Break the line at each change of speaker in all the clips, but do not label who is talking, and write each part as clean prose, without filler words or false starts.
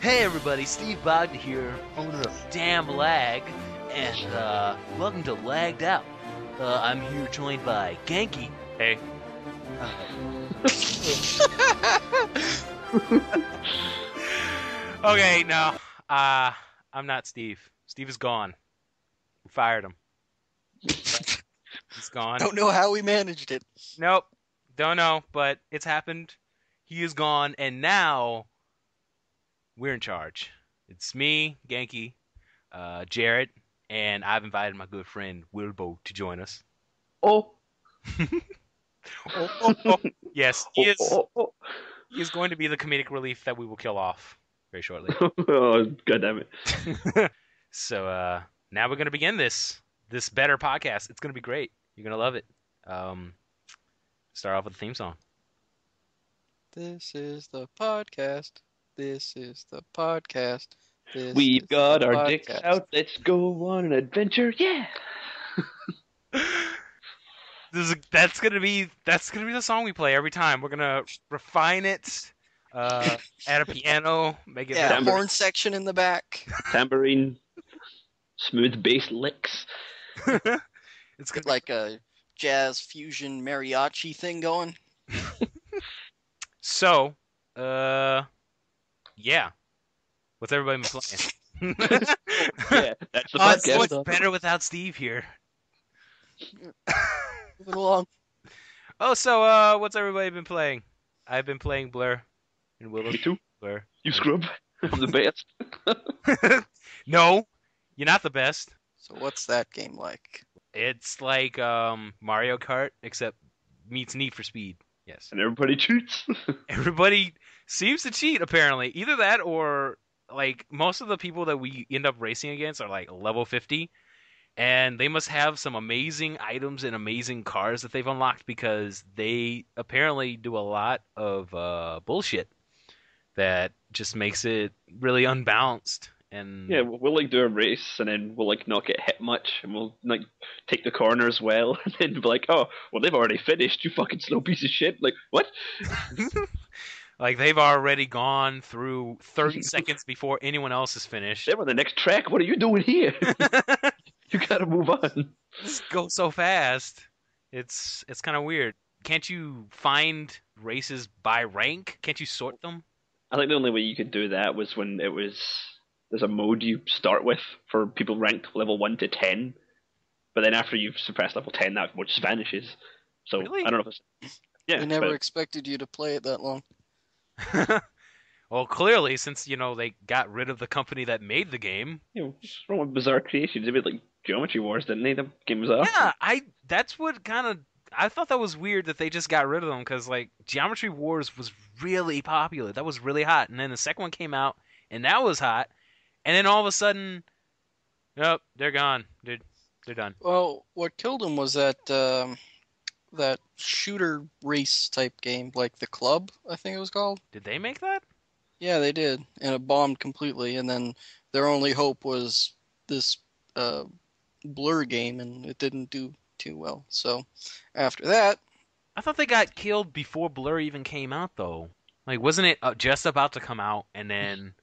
Hey everybody, Steve Bogdan here, owner of Damn Lag, and welcome to Lagged Out. I'm here joined by Genki. Hey. Okay, no, I'm not Steve. Steve is gone. We fired him. He's gone.
Don't know how we managed it.
Nope, don't know, but it's happened. He is gone, and now we're in charge. It's me, Genki, Jared, and I've invited my good friend Wilbo to join us.
Oh.
Oh. Yes, he is.
Oh.
He is going to be the comedic relief that we will kill off very shortly.
Oh, God damn it.
So now we're going to begin this better podcast. It's going to be great. You're going to love it. Start off with the theme song.
This is the podcast. This is the podcast.
We've got our dicks out. Let's go on an adventure. Yeah.
That's gonna be the song we play every time. We're gonna refine it, add a piano, make it
a horn section in the back,
tambourine, smooth bass licks.
It's got like a jazz fusion mariachi thing going.
So, yeah. What's everybody been playing?
Yeah, that's the podcast.
What's better without Steve here?
Moving along.
Oh, so what's everybody been playing? I've been playing Blur. And Willow.
Me too.
Blur.
You scrub. I'm the best.
No, you're not the best.
So what's that game like?
It's like Mario Kart, except meets Need for Speed. Yes.
And everybody cheats.
Everybody seems to cheat, apparently. Either that or, like, most of the people that we end up racing against are, like, level 50. And they must have some amazing items and amazing cars that they've unlocked because they apparently do a lot of bullshit that just makes it really unbalanced. And
yeah, we'll like do a race and then we'll like not get hit much and we'll like take the corners well and then be like, oh, well they've already finished, you fucking slow piece of shit. Like, what?
Like they've already gone through 30 seconds before anyone else has finished.
They're on the next track. What are you doing here? You gotta move on.
Just go so fast. It's kind of weird. Can't you find races by rank? Can't you sort them?
I think the only way you could do that was when it was there's a mode you start with for people ranked level 1 to 10, but then after you've surpassed level 10, that mode just vanishes. So
really?
I don't know if it's
They never expected you to play it that long.
Well, clearly, since they got rid of the company that made the game.
What's wrong with Bizarre Creations? They made like Geometry Wars, didn't they? The game was off.
Yeah, that's what kind of I thought that was weird that they just got rid of them because like Geometry Wars was really popular. That was really hot, and then the second one came out, and that was hot, and then all of a sudden, nope, they're gone. They're done.
Well, what killed them was that shooter race type game, like The Club, I think it was called.
Did they make that?
Yeah, they did, and it bombed completely. And then their only hope was this Blur game, and it didn't do too well. So after that,
I thought they got killed before Blur even came out, though. Like, wasn't it just about to come out, and then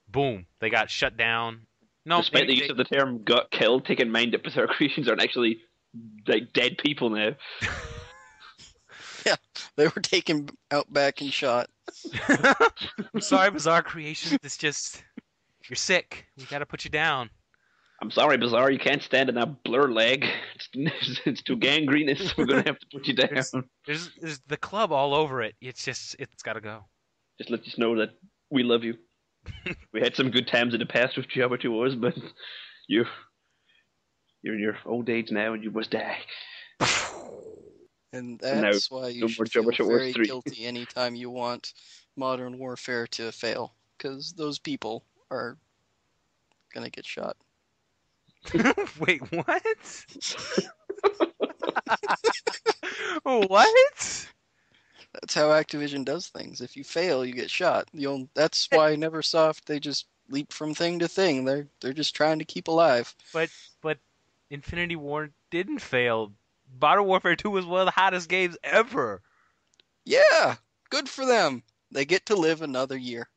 boom, they got shut down? No,
despite the use of the term "got killed," take in mind that Bizarre Creations aren't actually like dead people now.
Yeah, they were taken out back and shot.
I'm sorry, Bizarre Creations. It's just you're sick. We gotta put you down.
I'm sorry, Bizarre. You can't stand in that Blur leg. It's too gangrenous. We're gonna have to put you down.
There's the Club all over it. It's gotta go.
Just let us know that we love you. We had some good times in the past with Geometry Wars, but you're in your old age now, and you must die.
And that's why you should feel very guilty anytime you want Modern Warfare to fail, because those people are gonna get shot.
Wait, what? What?
That's how Activision does things. If you fail, you get shot. That's why Neversoft, they just leap from thing to thing. They're just trying to keep alive.
But Infinity War didn't fail. Modern Warfare 2 was one of the hottest games ever.
Yeah, good for them. They get to live another year.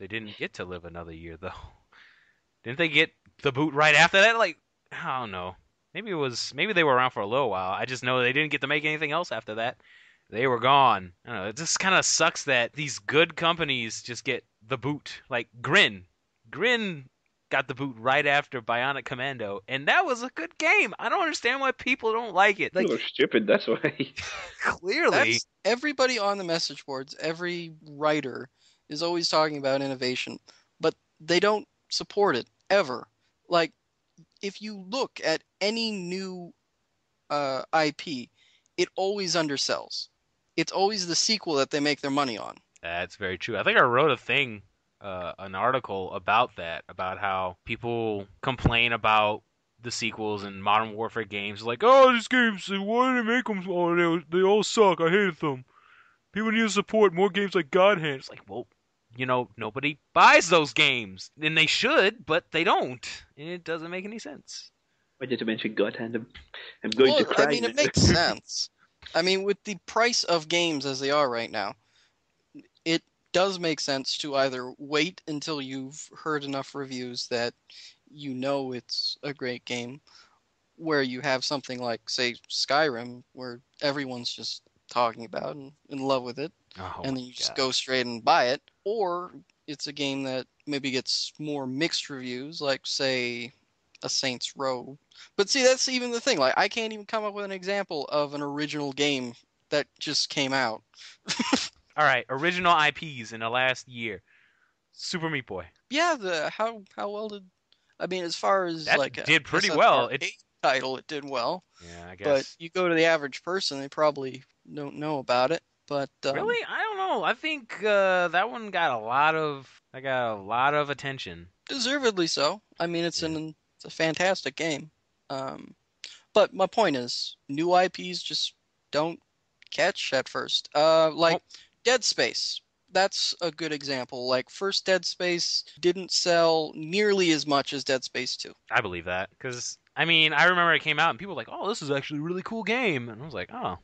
They didn't get to live another year though. Didn't they get the boot right after that? Like, I don't know. Maybe they were around for a little while. I just know they didn't get to make anything else after that. They were gone. I don't know. It just kind of sucks that these good companies just get the boot. Like Grin got the boot right after Bionic Commando, and that was a good game. I don't understand why people don't like it. Like,
People are stupid, that's why.
clearly,
That's everybody on the message boards, every writer is always talking about innovation, but they don't support it ever. Like, if you look at any new IP, it always undersells. It's always the sequel that they make their money on.
that's very true. I think I wrote a thing, an article about that, about how people complain about the sequels and Modern Warfare games. Like, oh, these games, why did they make them? Oh, they all suck. I hated them. People need to support more games like God Hand. It's like, well, nobody buys those games, and they should, but they don't, and it doesn't make any sense.
Why did you mention God Hand? I'm going
Well,
to cry.
I mean, it makes sense. I mean, with the price of games as they are right now, it does make sense to either wait until you've heard enough reviews that you know it's a great game, where you have something like, say, Skyrim, where everyone's just talking about and in love with it,
Oh
and
my
then you just
God.
go straight and buy it, or it's a game that maybe gets more mixed reviews, like, say, a Saints Row. But see, that's even the thing. Like, I can't even come up with an example of an original game that just came out.
All right, original IPs in the last year. Super Meat Boy.
Yeah, how well did I mean, as far as
That
like a
did pretty well.
SFRA title, it did well.
Yeah, I
But
guess.
you go to the average person, they probably don't know about it. But
Really? I don't know. I think that one got a lot of attention.
deservedly so. I mean,
Yeah.
it's a fantastic game. Um, but my point is, new IPs just don't catch at first. Like
Well,
Dead Space. That's a good example. Like, first Dead Space didn't sell nearly as much as Dead Space 2.
I believe that because I mean I remember it came out and people were like, "Oh, this is actually a really cool game," and I was like, "Oh,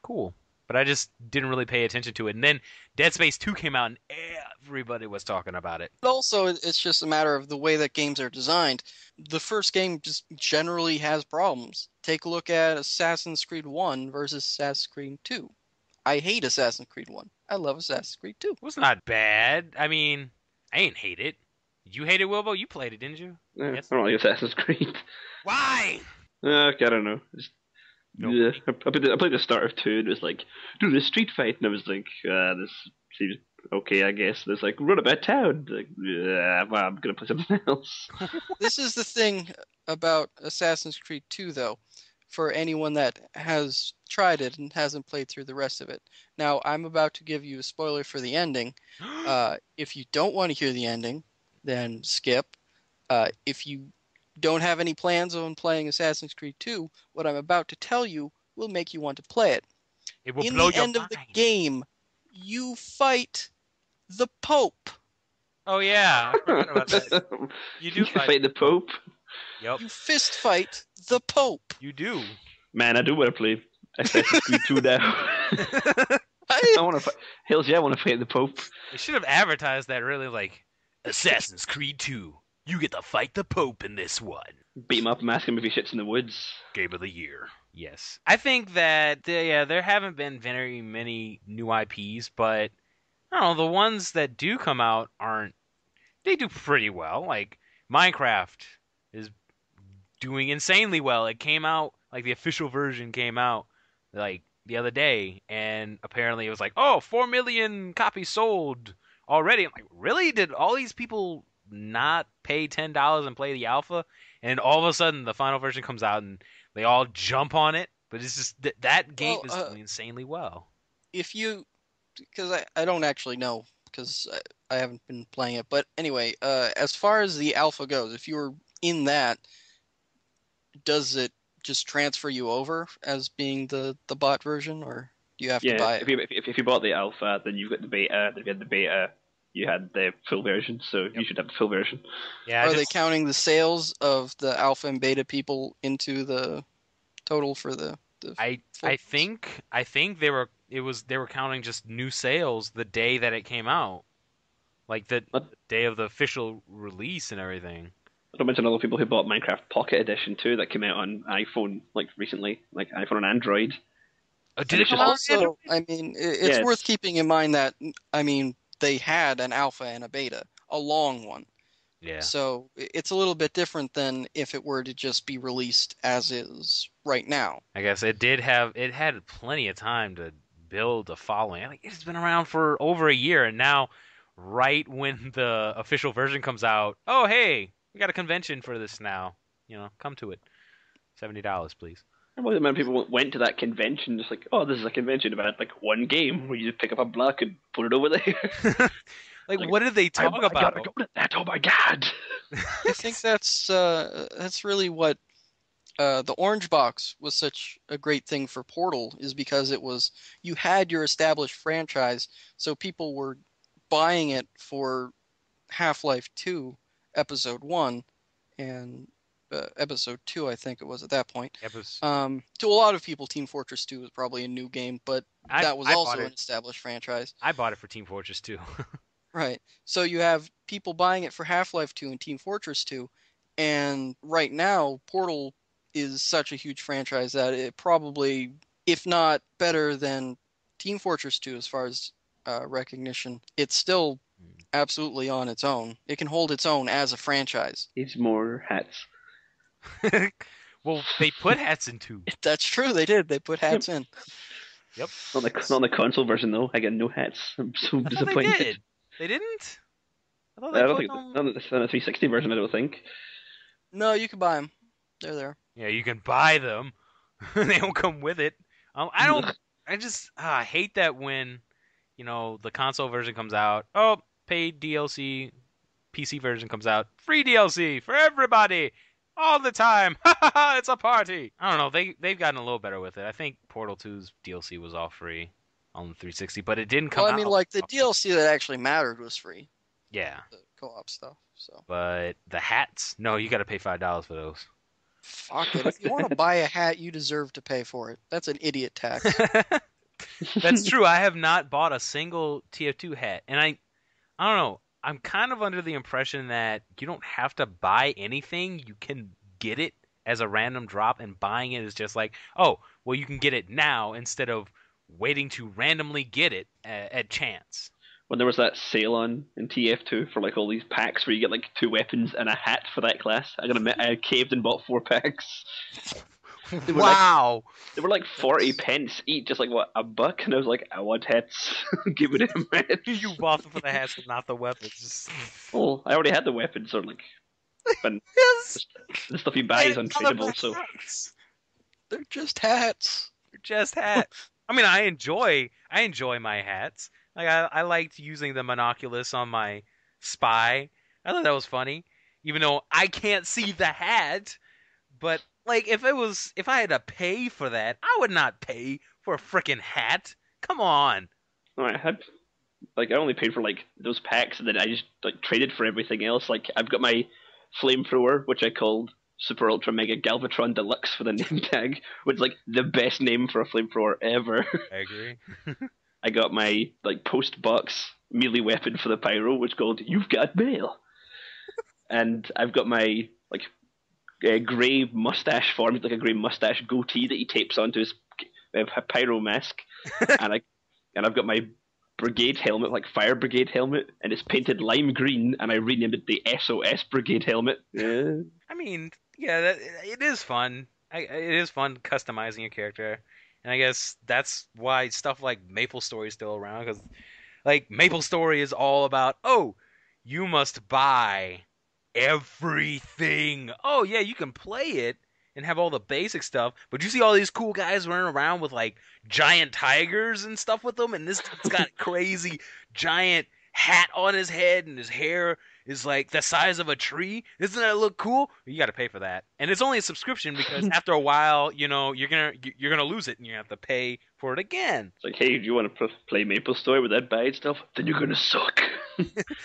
cool." But I just didn't really pay attention to it. And then Dead Space 2 came out and everybody was talking about it.
But also, it's just a matter of the way that games are designed. The first game just generally has problems. Take a look at Assassin's Creed 1 versus Assassin's Creed 2. I hate Assassin's Creed 1. I love Assassin's Creed 2.
It was not bad. I mean, I ain't hate it. You hated Wilbo? You played it, didn't you?
I
Yes.
don't like Assassin's Creed.
Why?
I don't know.
No.
Yeah, I played the start of 2 and it was like, do this street fight, and I was like, this seems okay, I guess. And it's like, run about town. Like, yeah, well, I'm gonna play something else.
This is the thing about Assassin's Creed 2, though, for anyone that has tried it and hasn't played through the rest of it. Now, I'm about to give you a spoiler for the ending. If you don't want to hear the ending, then skip. If you don't have any plans on playing Assassin's Creed 2, what I'm about to tell you will make you want to play it.
It will
In
blow
the
your
end of the
mind.
game, you fight the Pope.
Oh yeah, I forgot about that. You do
fight the Pope.
Yep,
You fist fight the Pope.
you do.
Man, I do want to play Assassin's Creed 2 now. I want to fight. Hells yeah, I want to fight the Pope.
They should have advertised that really like Assassin's Creed 2. You get to fight the Pope in this one.
Beat him up and ask him if he shits in the woods.
Game of the year. Yes. I think that there haven't been very many new IPs, but I don't know, the ones that do come out they do pretty well. Like Minecraft is doing insanely well. It came out like the official version came out like the other day, and apparently it was like, oh, 4 million copies sold already. I'm like, really? Did all these people not pay $10 and play the alpha? And all of a sudden the final version comes out and they all jump on it. But it's just that game is doing insanely well.
If you, because I don't actually know, because I haven't been playing it, but anyway, as far as the alpha goes, if you're in that, does it just transfer you over as being the bot version, or do you have to buy it?
If you bought the alpha, then you've got the beta. If you had the beta, you had the full version, so you should have the full version.
Yeah.
Are they counting the sales of the alpha and beta people into the total for the
I think they were counting just new sales the day that it came out. like the
Not,
day of the official release and everything.
not to mention other people who bought Minecraft Pocket Edition too, that came out on iPhone like recently, like iPhone and Android.
Oh,
And
did it
it's
come
just
out on Android?
Also, I mean,
yeah,
it's worth
it's
keeping in mind that, I mean, they had an alpha and a beta, a long one.
Yeah.
So it's a little bit different than if it were to just be released as is right now.
I guess it had plenty of time to build a following. Like it's been around for over a year, and now, right when the official version comes out, oh hey, we got a convention for this now. Come to it. $70, please.
well, the amount of people went to that convention just like, oh, this is a convention about like one game where you just pick up a block and put it over there.
Like,
Like,
what did they talk
I gotta
about?
go to that. Oh my god!
I think that's really what the Orange Box was such a great thing for Portal, is because you had your established franchise, so people were buying it for Half-Life 2 Episode 1 and Episode 2, I think it was at that point.
It was,
To a lot of people, Team Fortress 2 was probably a new game, but that was
I bought
also an
it.
established franchise.
I bought it for Team Fortress 2.
Right. So you have people buying it for Half-Life 2 and Team Fortress 2, and right now Portal is such a huge franchise that it probably, if not better than Team Fortress 2 as far as recognition, it's still absolutely on its own. It can hold its own as a franchise.
Needs more hats.
Well, they put hats in 2.
That's true, they did. They put
Yep.
hats in.
Yep.
Not on the console version though. I get no hats. I'm so
I thought they
disappointed.
did. They didn't? I thought
I
they
don't
put
think
them.
not on the 360 version. I don't think.
No, you can buy them. They're there.
Yeah, you can buy them. They don't come with it. I don't. I just hate that when the console version comes out. Oh, paid DLC. PC version comes out. Free DLC for everybody, all the time. It's a party. I don't know. They've gotten a little better with it. I think Portal 2's DLC was all free on the 360, but it didn't come
Well, I
out.
mean, like the DLC that actually mattered was free,
Yeah,
the co-op stuff. So
but the hats, no, you got to pay $5 for those.
fuck it. If you want to buy a hat, you deserve to pay for it. That's an idiot tax.
That's true. I have not bought a single TF2 hat, and I don't know. I'm kind of under the impression that you don't have to buy anything. You can get it as a random drop, and buying it is just like, oh, well, you can get it now instead of waiting to randomly get it at chance.
When there was that sale on in TF2 for like all these packs where you get like 2 weapons and a hat for that class, I gotta admit, I caved and bought 4 packs. They were
Wow.
They were like 40 pence each, just like what, a buck? And I was like, I want hats. Give me them, man.
You bought them for the hats and not the weapons.
Well, I already had the weapons, or like, and
Yes.
the stuff you buy is untradeable, so.
They're just hats.
They're just hats. I mean, I enjoy my hats. Like I liked using the monoculus on my spy. I thought that was funny, even though I can't see the hat. But like, if I had to pay for that, I would not pay for a freaking hat. Come on.
I had, like, I only paid for like those packs, and then I just like traded for everything else. Like, I've got my flamethrower, which I called Super Ultra Mega Galvatron Deluxe for the name tag, which is like the best name for a flamethrower ever.
I agree.
I got my like post box melee weapon for the pyro, which is called You've Got Mail. And I've got my like grey mustache formed, like a grey mustache goatee that he tapes onto his pyro mask, and I've got my brigade helmet, like fire brigade helmet, and it's painted lime green, and I renamed it the SOS brigade helmet. Yeah.
I mean, yeah, it is fun. It is fun customizing a character, and I guess that's why stuff like Maple Story is still around, because like Maple Story is all about, oh, you must buy everything. Oh yeah, you can play it and have all the basic stuff, but you see all these cool guys running around with like giant tigers and stuff with them, and this dude's got crazy giant hat on his head, and his hair is like the size of a tree. Doesn't that look cool? You got to pay for that, and it's only a subscription because after a while, you're gonna lose it, and you have to pay for it again.
It's like, hey, do you want to play Maple Story without buying stuff? Then you're gonna suck.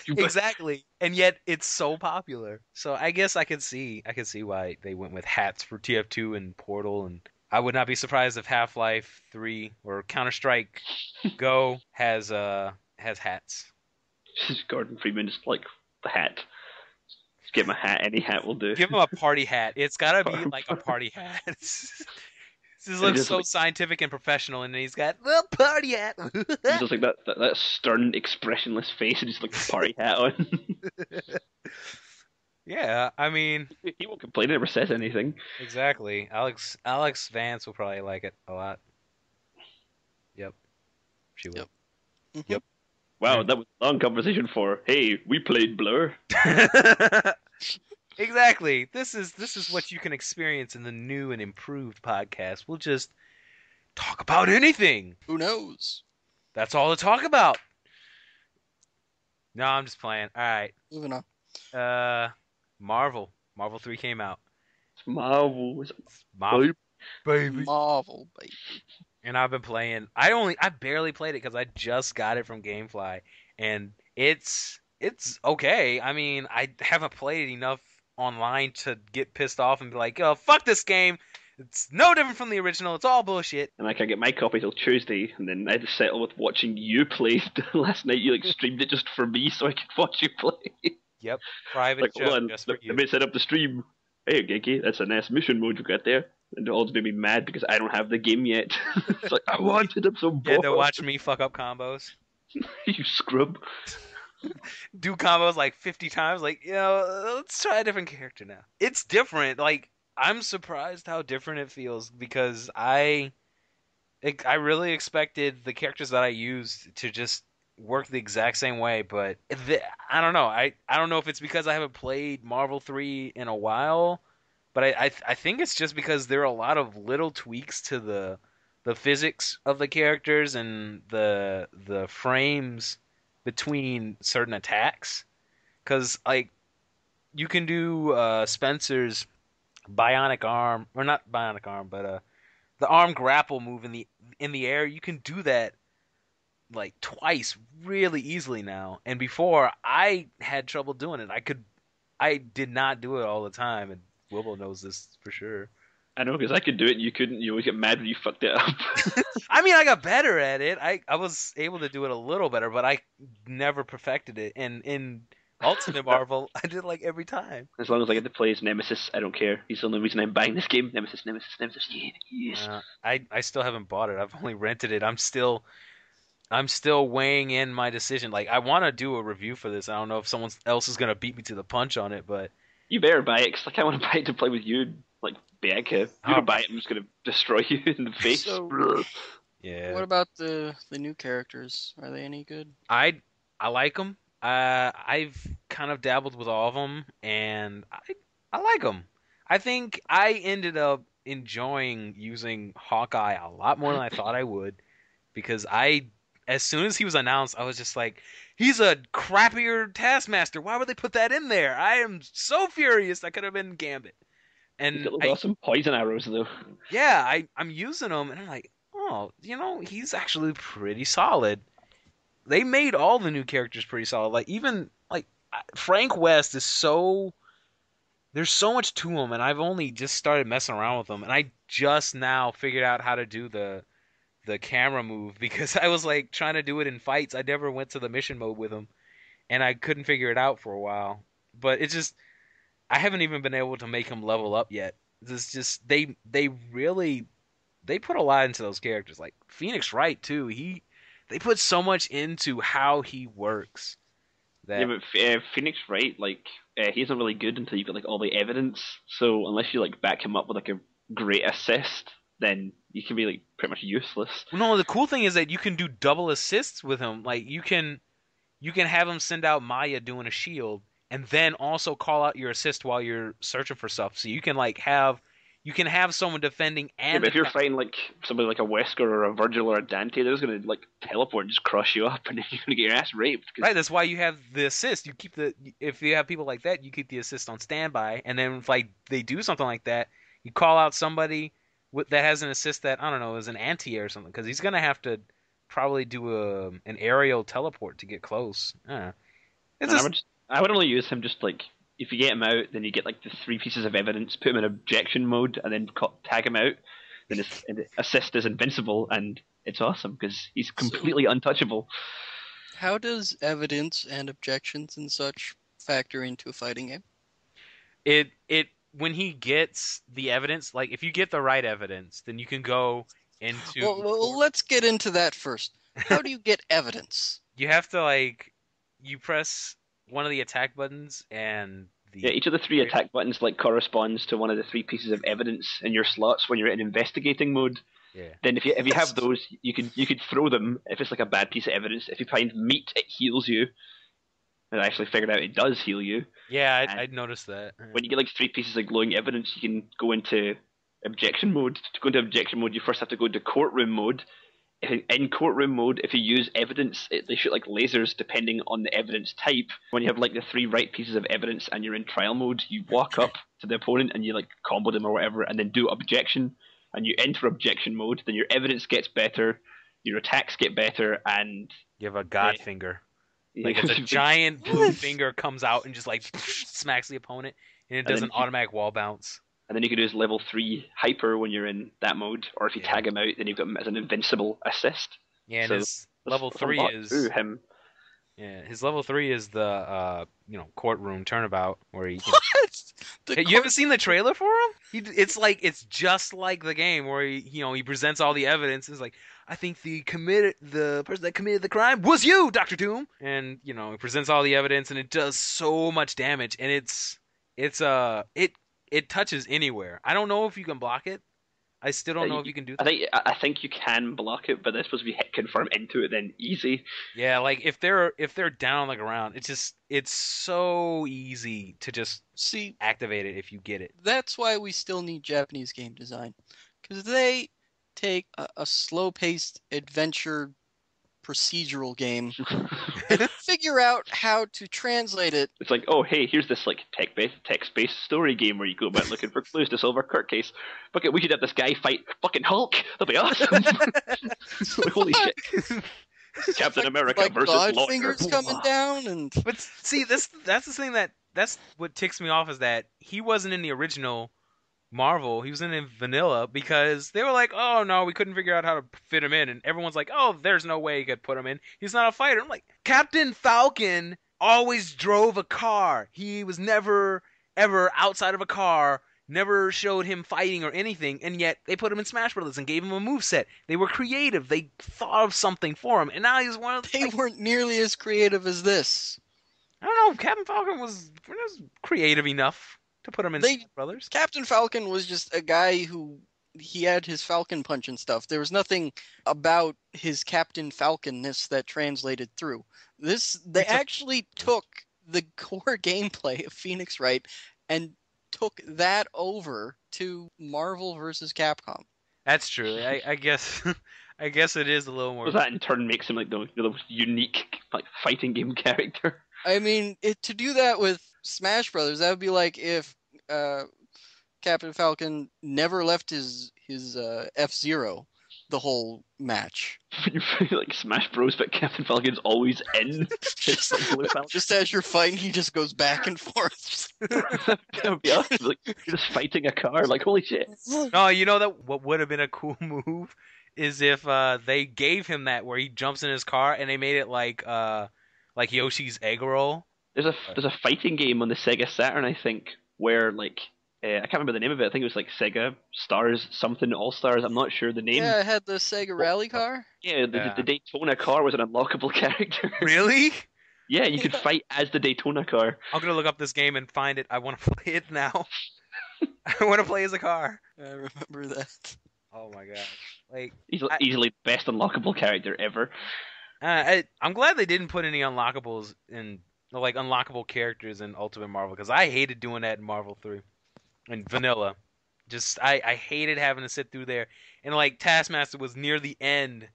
Exactly, and yet it's so popular. So I guess I could see why they went with hats for TF2 and Portal, and I would not be surprised if Half-Life 3 or Counter-Strike Go has hats.
Gordon Freeman is like the hat. Just get him a hat. Any hat will do.
Give him a party hat. It's gotta be like a party hat. This
And he
looks
just
so
like
scientific and professional, and he's got the party hat.
he does like that stern, expressionless face, and just like the party hat on.
Yeah, I mean,
He won't complain. He never says anything.
exactly. Alex Vance will probably like it a lot. Yep, she will.
Mhm.
Yep.
Wow, that was a long conversation for. Hey, we played Blur.
Exactly. This is what you can experience in the new and improved podcast. We'll just talk about anything.
Who knows?
That's all to talk about. No, I'm just playing. All right.
Moving on.
Marvel 3 came out.
It's Marvel.
Marvel, baby.
Marvel, baby.
And I've been playing. I barely played it because I just got it from GameFly, and it's okay. I mean, I haven't played it enough online to get pissed off and be like, oh, fuck this game. It's no different from the original. It's all bullshit.
And I can't get my copy till Tuesday, and then I had to settle with watching you play last night. You like streamed it just for me, so I could watch you play.
Yep, private
Like,
show
hold on,
just for you.
let me set up the stream. Hey, Genki, that's a nice mission mode you got there. And it all just made me mad because I don't have the game yet. It's like, I wanted, I'm so
Yeah,
bored.
to watch me fuck up combos.
You scrub.
Do combos like 50 times. Like, let's try a different character now. It's different. Like, I'm surprised how different it feels because I really expected the characters that I used to just work the exact same way, but I don't know. I don't know if it's because I haven't played Marvel 3 in a while, but I think it's just because there are a lot of little tweaks to the physics of the characters and the frames between certain attacks. Because like you can do Spencer's bionic arm, or not bionic arm, but the arm grapple move in the air. You can do that like twice really easily now. And before I had trouble doing it. I did not do it all the time, and Wilbo knows this for sure.
I know, because I could do it and you couldn't. You always get mad when you fucked it up.
I mean, I got better at it. I was able to do it a little better, but I never perfected it. And in Ultimate Marvel, I did like every time.
As long as I get to play as Nemesis, I don't care. He's the only reason I'm buying this game. Nemesis, yes.
I still haven't bought it. I've only rented it. I'm still weighing in my decision. Like, I want to do a review for this. I don't know if someone else is gonna beat me to the punch on it, but
You better buy it, because like, I want to buy it to play with you. Like, Bearcast. If you don't buy it, I'm just going to destroy you in the face.
So-
yeah.
What about the new characters? Are they any good?
I like them. I've kind of dabbled with all of them, and I like them. I think I ended up enjoying using Hawkeye a lot more than I thought I would, because as soon as he was announced, I was just like, he's a crappier Taskmaster. Why would they put that in there? I am so furious. That could have been Gambit.
He's
And
got those awesome poison arrows, though.
yeah, I'm using them, and I'm like, oh, he's actually pretty solid. They made all the new characters pretty solid. Like, even like Frank West is so. There's so much to him, and I've only just started messing around with them, and I just now figured out how to do the camera move because I was like trying to do it in fights. I never went to the mission mode with him, and I couldn't figure it out for a while. But it's just I haven't even been able to make him level up yet. It's just they really put a lot into those characters. Like Phoenix Wright too. They put so much into how he works. That
Yeah, but Phoenix Wright, like, he isn't really good until you've got like all the evidence. So unless you like back him up with like a great assist, then you can be like pretty much useless.
no, the cool thing is that you can do double assists with him. Like you can have him send out Maya doing a shield, and then also call out your assist while you're searching for stuff. So you can like have someone defending
Yeah,
and
but if you're fighting like somebody like a Wesker or a Virgil or a Dante, they're just gonna like teleport and just crush you up, and then you're gonna get your ass raped. 'Cause
right. That's why you have the assist. You keep if you have people like that, you keep the assist on standby, and then if like they do something like that, you call out somebody that has an assist that I don't know is an anti-air or something, because he's gonna have to probably do an aerial teleport to get close. It's
And
just,
I would only use him just like if you get him out, then you get like the 3 pieces of evidence, put him in objection mode, and then tag him out. Then his assist is invincible, and it's awesome because he's completely untouchable.
How does evidence and objections and such factor into a fighting game?
It when he gets the evidence, like if you get the right evidence, then you can go into
Well, let's get into that first. How do you get evidence?
you have to like you press one of the attack buttons and
Yeah,
the
each of the three attack buttons like corresponds to one of the three pieces of evidence in your slots when you're in investigating mode.
yeah.
Then if you have those, you could throw them if it's like a bad piece of evidence. If you find meat, it heals you. And I actually figured out it does heal you.
Yeah,
And
I noticed that.
when you get like three pieces of glowing evidence, you can go into objection mode. To go into objection mode, you first have to go into courtroom mode. In courtroom mode, if you use evidence, they shoot like lasers depending on the evidence type. When you have like the three right pieces of evidence and you're in trial mode, you walk up to the opponent and you like combo them or whatever, and then do objection, and you enter objection mode. Then your evidence gets better, your attacks get better, and
You have a god finger. Like
yeah,
it's a giant blue finger comes out and just like smacks the opponent, and it does
then
an automatic wall bounce.
and then you can use level 3 hyper when you're in that mode, or if you
Yeah.
tag him out, then you've got him as an invincible assist.
Yeah, and
So
his level
that's a
3
lot
is
to him.
yeah, his level 3 is the courtroom turnabout where he
What?
Hey, you haven't seen the trailer for him? It's just like the game where he presents all the evidence. It's like I think the person that committed the crime was you, Doctor Doom, and he presents all the evidence and it does so much damage and it touches anywhere. I don't know if you can block it. I still don't know if you can do that.
I think you can block it, but they're supposed to be hit confirm into it, then easy.
Yeah, like if they're down on the ground, it's so easy to just
See,
activate it if you get it.
that's why we still need Japanese game design. Because they take a slow-paced adventure procedural game and figure out how to translate it.
It's like, oh hey, here's this like text-based story game where you go about looking for clues to solve a court case. Fuck it, we should have this guy fight fucking Hulk. That'd be awesome. Like, holy shit. Captain America
Like
versus
God
lawyer.
fingers coming down and
But see, that's the thing that's what ticks me off is that he wasn't in the original Marvel. He was in Vanilla because they were like, "Oh no, we couldn't figure out how to fit him in," and everyone's like, "Oh, there's no way you could put him in. He's not a fighter." I'm like, Captain Falcon always drove a car. He was never ever outside of a car. Never showed him fighting or anything, and yet they put him in Smash Brothers and gave him a moveset. They were creative. They thought of something for him, and now he's one of the.
they weren't nearly as creative as this.
I don't know. Captain Falcon was creative enough to put him in
They-
Smash Brothers.
Captain Falcon was just a guy who he had his Falcon punch and stuff. There was nothing about his Captain Falconness that translated through. They actually took the core gameplay of Phoenix Wright and took that over to Marvel versus Capcom.
That's true. I guess. I guess it is a little more.
So that in turn makes him like the most unique like fighting game character.
I mean, to do that with Smash Brothers, that would be like if Captain Falcon never left his F-Zero the whole match.
When you play like Smash Bros, but Captain Falcon's always in.
just, just as you're fighting, he just goes back and forth.
That would be awesome. Like you're just fighting a car. Like holy shit.
No, you know that what would have been a cool move is if they gave him that where he jumps in his car and they made it like Yoshi's egg roll.
There's a fighting game on the Sega Saturn, I think, where like I can't remember the name of it. I think it was like Sega Stars something All Stars. I'm not sure the name.
Yeah, it had the Sega Rally car.
Yeah, the Daytona car was an unlockable character.
Really?
Yeah, you could fight as the Daytona car.
I'm gonna look up this game and find it. I want to play it now. I want to play as a car.
I remember that.
Oh my god! Like
Easily the best unlockable character ever.
I'm glad they didn't put any unlockables in like unlockable characters in Ultimate Marvel because I hated doing that in Marvel 3 and Vanilla. Just I hated having to sit through there and like Taskmaster was near the end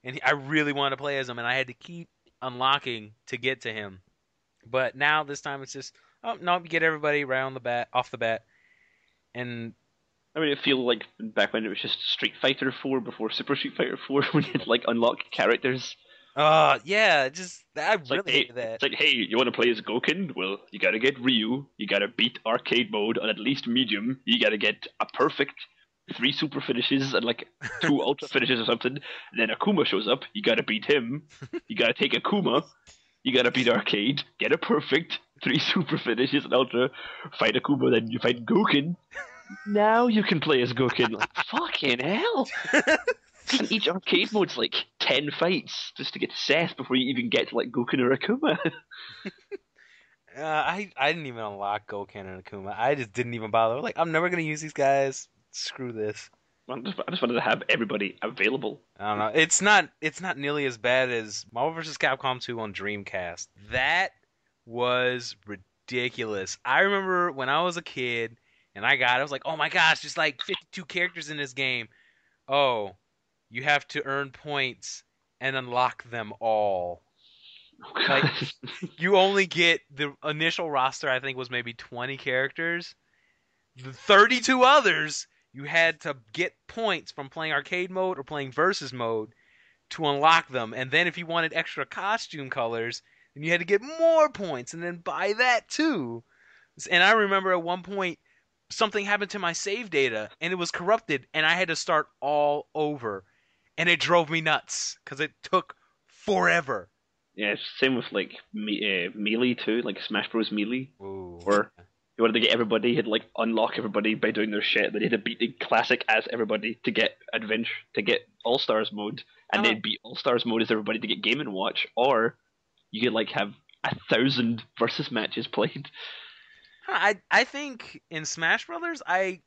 and I really wanted to play as him and I had to keep unlocking to get to him. But now this time it's just oh no, you get everybody right off the bat, and
I mean, it feels like back when it was just Street Fighter 4 before Super Street Fighter 4 when you'd like unlock characters.
yeah, just I really hated that.
It's like, hey, you want to play as Goken? Well, you gotta get Ryu. You gotta beat arcade mode on at least medium. You gotta get a perfect 3 super finishes and like 2 ultra finishes or something. Then Akuma shows up. You gotta beat him. You gotta take Akuma. You gotta beat Arcade. Get it perfect. 3 super finishes and ultra. Fight Akuma. Then you fight Goken. Now you can play as Goken. Like, fucking hell. And each arcade mode's like 10 fights just to get to Seth before you even get to like Goken or Akuma.
I didn't even unlock Goken and Akuma. I just didn't even bother. Like, I'm never gonna use these guys. Screw this.
I just wanted to have everybody available.
I don't know. It's not nearly as bad as Marvel vs. Capcom 2 on Dreamcast. That was ridiculous. I remember when I was a kid and I was like, oh my gosh, there's like 52 characters in this game. Oh, you have to earn points and unlock them all.
Oh,
Like,
God.
you only get the initial roster, I think, was maybe 20 characters. The 32 others, you had to get points from playing arcade mode or playing versus mode to unlock them. And then if you wanted extra costume colors, then you had to get more points and then buy that too. And I remember at one point, something happened to my save data and it was corrupted and I had to start all over. And it drove me nuts because it took forever.
Yeah, same with like Melee too, like Smash Bros. Melee,
Ooh.
where you wanted to get everybody, had like unlock everybody by doing their shit. Then you had to beat the classic as everybody to get adventure, to get All Stars mode, and then beat All Stars mode as everybody to get Game and Watch, or you could like have 1,000 versus matches played.
I think in Smash Brothers, I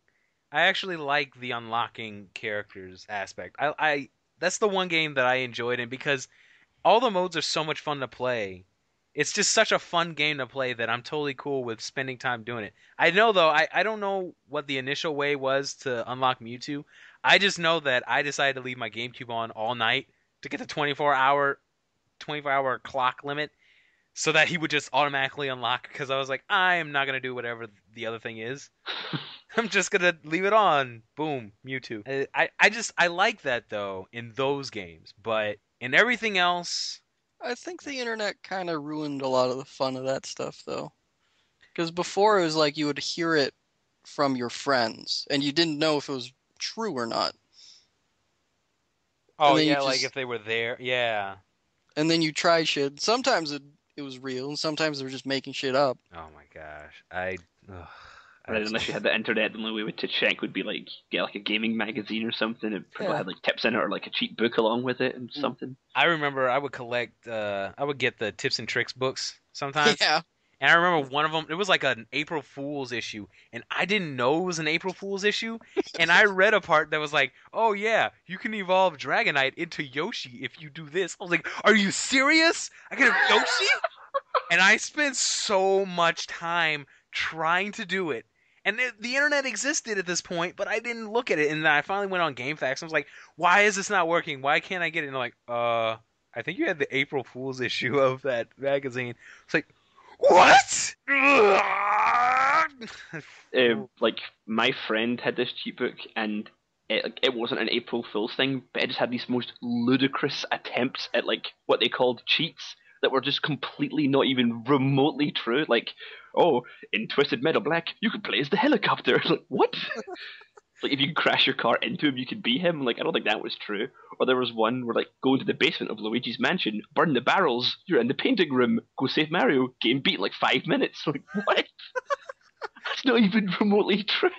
actually like the unlocking characters aspect. I that's the one game that I enjoyed in because all the modes are so much fun to play. It's just such a fun game to play that I'm totally cool with spending time doing it. I know though, I don't know what the initial way was to unlock Mewtwo. I just know that I decided to leave my GameCube on all night to get the 24-hour clock limit so that he would just automatically unlock because I was like, I am not going to do whatever the other thing is. I'm just going to leave it on. Boom, Mewtwo. I like that though in those games, but in everything else,
I think the internet kind of ruined a lot of the fun of that stuff, though. Because before it was like you would hear it from your friends, and you didn't know if it was true or not.
oh
And then you
yeah, like
just
if they were there, yeah.
and then you try shit. Sometimes it was real, and sometimes they were just making shit up.
Oh my gosh, ugh,
And then unless you had the internet, the only way to check would be like get like a gaming magazine or something. It probably
Yeah.
had like tips in it or like a cheat book along with it and something.
I remember I would collect, I would get the tips and tricks books sometimes.
Yeah.
And I remember one of them, it was like an April Fool's issue, and I didn't know it was an April Fool's issue, and I read a part that was like, oh yeah, you can evolve Dragonite into Yoshi if you do this. I was like, are you serious? I can have Yoshi? And I spent so much time trying to do it. And the internet existed at this point, but I didn't look at it. And then I finally went on GameFAQs and was like, why is this not working? Why can't I get it? And they're like, I think you had the April Fool's issue of that magazine. It's like, what?
Like my friend had this cheat book, and it wasn't an April Fool's thing, but it just had these most ludicrous attempts at like what they called cheats that were just completely not even remotely true. Like, oh, in Twisted Metal Black, you could play as the helicopter. Like, what? Like, if you could crash your car into him, you could be him. Like, I don't think that was true. Or there was one where, like, go into the basement of Luigi's mansion, burn the barrels, you're in the painting room, go save Mario, game beat in like 5 minutes. Like, what? That's not even remotely true.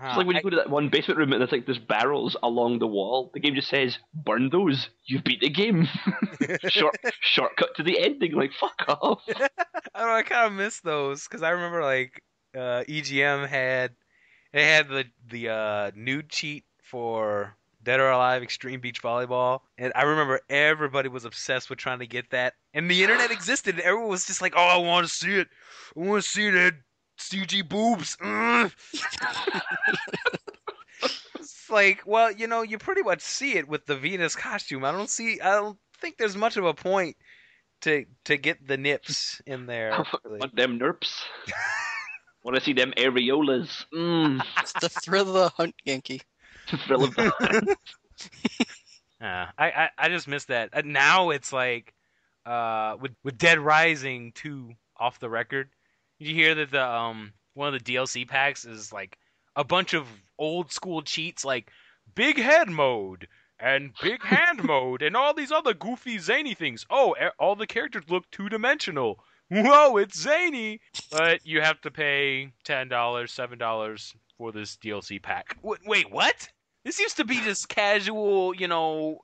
It's like when you go to that one basement room and there's like there's barrels along the wall. The game just says, burn those, you've beat the game. Shortcut to the ending. Like, fuck off.
I don't know, I kind of miss those because I remember like EGM had the nude cheat for Dead or Alive Extreme Beach Volleyball, and I remember everybody was obsessed with trying to get that, and the internet existed, and everyone was just like, "Oh, I want to see it. I want to see that CG boobs." It's like, well, you pretty much see it with the Venus costume. I don't think there's much of a point to get the nips in there.
I
Really.
want them nerps. Want to see them areolas.
It's the thrill of the hunt, Genki.
The thrill of the
I just miss that. Now it's like with Dead Rising 2 off the record. Did you hear that the one of the DLC packs is like a bunch of old school cheats like big head mode and big hand mode and all these other goofy zany things. Oh, all the characters look two-dimensional. Whoa, it's zany. But you have to pay $10, $7 for this DLC pack. Wait, what? This used to be just casual,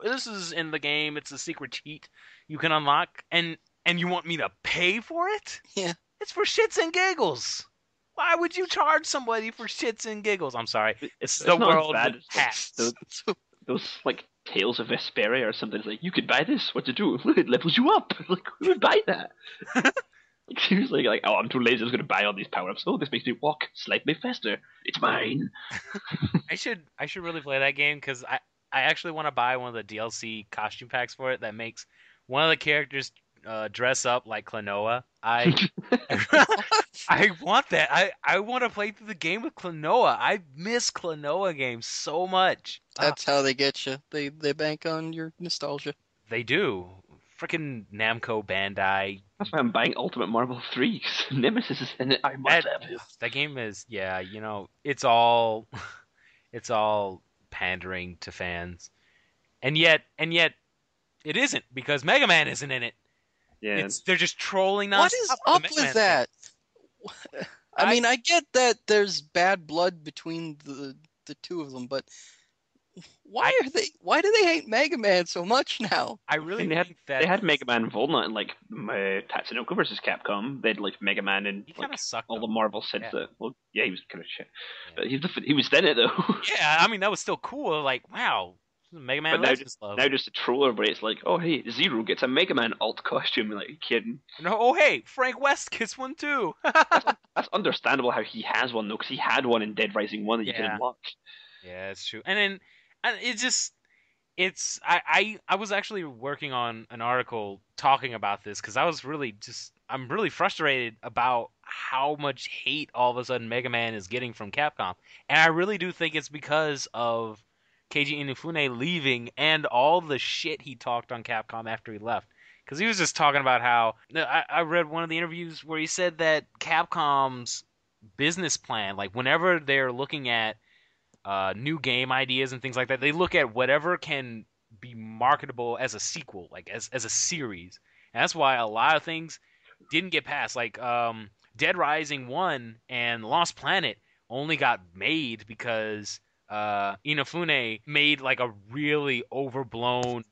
this is in the game, it's a secret cheat you can unlock, and you want me to pay for it?
Yeah.
It's for shits and giggles. Why would you charge somebody for shits and giggles? I'm sorry.
It's
the
not as
world
bad
with
as like,
hats.
those like Tales of Vesperia or something. It's like, you could buy this. What to do? It levels you up. Like, who would buy that? Like, seriously, like, oh, I'm too lazy. I was going to buy all these power-ups. Oh, this makes me walk slightly faster. It's mine.
I should really play that game because I actually want to buy one of the DLC costume packs for it that makes one of the characters dress up like Klonoa. I want that. I want to play through the game with Klonoa. I miss Klonoa games so much.
That's how they get you. They bank on your nostalgia.
They do. Frickin' Namco Bandai.
That's why I'm buying Ultimate Marvel 3. Nemesis is in it. I must have it.
That game is, yeah, it's all pandering to fans. And yet it isn't, because Mega Man isn't in it.
Yeah.
They're just trolling nonstop.
What is up with that? I mean, I get that there's bad blood between the two of them, but why do they hate Mega Man so much now?
I really
think they had Mega Man Volna in like Tatsunoko versus Capcom. They had like Mega Man and like all the Marvel sets.
Yeah.
Well, yeah, he was kind of shit, but he was in it though.
Yeah, I mean that was still cool. Like, wow, Mega Man.
But now just a troller where it's like, oh hey, Zero gets a Mega Man alt costume. Like, are you kidding?
No, oh hey, Frank West gets one too.
That's understandable how he has one though, because he had one in Dead Rising 1 that you could unlock.
Yeah, it's true. And I was actually working on an article talking about this because I'm really frustrated about how much hate all of a sudden Mega Man is getting from Capcom. And I really do think it's because of Keiji Inafune leaving and all the shit he talked on Capcom after he left. Because he was just talking about how I read one of the interviews where he said that Capcom's business plan, like whenever they're looking at new game ideas and things like that, they look at whatever can be marketable as a sequel, like as a series. And that's why a lot of things didn't get passed. Like Dead Rising 1 and Lost Planet only got made because Inafune made like a really overblown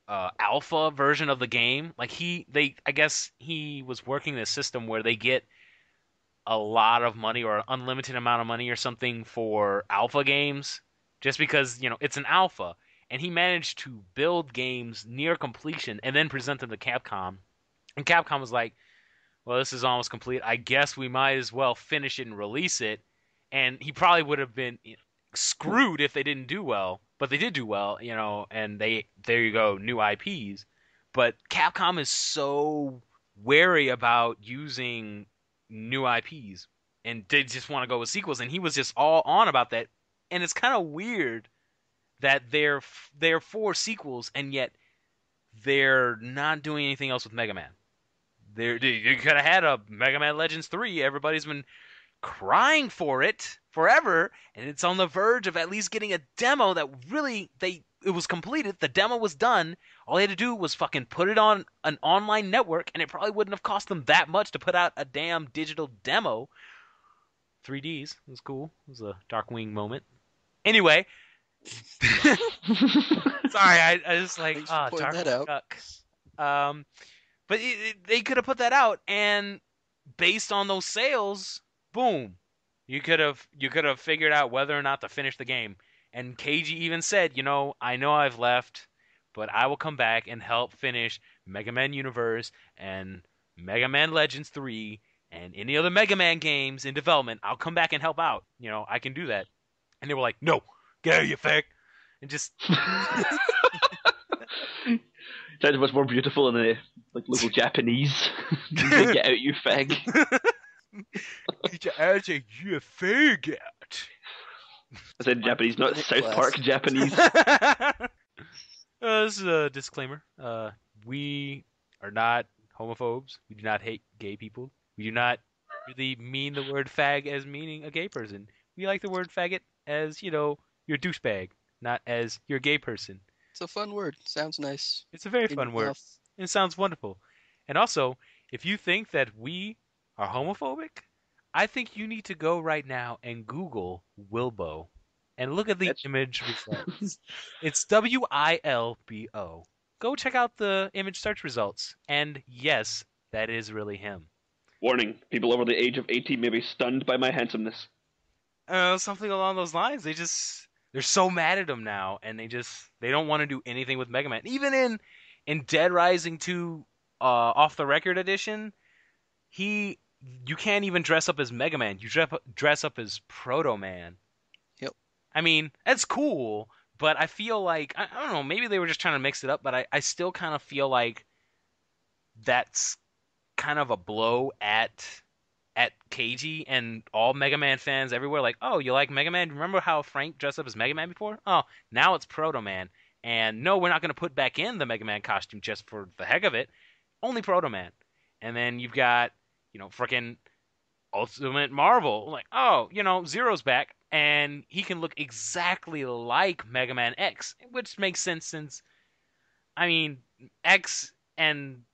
alpha version of the game. Like I guess he was working this system where they get a lot of money or an unlimited amount of money or something for alpha games just because, it's an alpha. And he managed to build games near completion and then present them to Capcom. And Capcom was like, well, this is almost complete. I guess we might as well finish it and release it. And he probably would have been screwed if they didn't do well. But they did do well, and there you go, new IPs. But Capcom is so wary about using new IPs, and they just want to go with sequels, and he was just all on about that. And it's kind of weird that they're for sequels, and yet they're not doing anything else with Mega Man. You could have had a Mega Man Legends 3. Everybody's been crying for it forever, and it's on the verge of at least getting a demo that really it was completed. The demo was done. All they had to do was fucking put it on an online network, and it probably wouldn't have cost them that much to put out a damn digital demo. 3Ds. It was cool. It was a Darkwing moment. Anyway. Sorry, I just like, Darkwing Duck. But they could have put that out, and based on those sales, boom. You could have figured out whether or not to finish the game. And Keiji even said, I know I've left, but I will come back and help finish Mega Man Universe and Mega Man Legends 3 and any other Mega Man games in development. I'll come back and help out. I can do that. And they were like, no, get out, you fag. And just...
Sounds much more beautiful in the local Japanese. Get out, you fag.
Get out, you fag.
I said Japanese, not South Park Japanese.
This is a disclaimer. We are not homophobes. We do not hate gay people. We do not really mean the word fag as meaning a gay person. We like the word faggot as, your douchebag, not as your gay person.
It's a fun word. Sounds nice
It's a very
in your
fun word.
mouth.
It sounds wonderful. And also, if you think that we are homophobic, I think you need to go right now and Google Wilbo and look at the
It's
image results. It's Wilbo. Go check out the image search results. And yes, that is really him.
warning: people over the age of 18 may be stunned by my handsomeness.
Something along those lines. They're so mad at him now, and they don't want to do anything with Mega Man. Even in Dead Rising 2 off the record edition, he you can't even dress up as Mega Man. You dress up as Proto Man.
Yep.
I mean, that's cool, but I feel like I don't know, maybe they were just trying to mix it up, but I still kind of feel like that's kind of a blow at KG and all Mega Man fans everywhere. Like, oh, you like Mega Man? Remember how Frank dressed up as Mega Man before? Oh, now it's Proto Man. And no, we're not going to put back in the Mega Man costume just for the heck of it. Only Proto Man. And then you've got, frickin' Ultimate Marvel. Like, oh, Zero's back. And he can look exactly like Mega Man X, which makes sense since, I mean, X and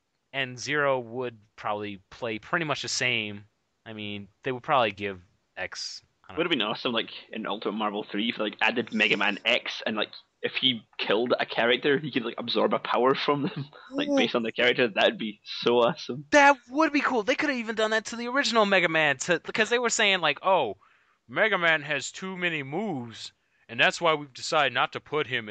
Zero would probably play pretty much the same. I mean, they would probably give X. I don't
Would
know.
have been awesome, like in Ultimate Marvel 3, if they, like added Mega Man X, and like if he killed a character, he could like absorb a power from them, like
Ooh,
based on the character. That'd be so awesome.
that would be cool. They could have even done that to the original Mega Man, because they were saying like, oh, Mega Man has too many moves, and that's why we've decided not to put him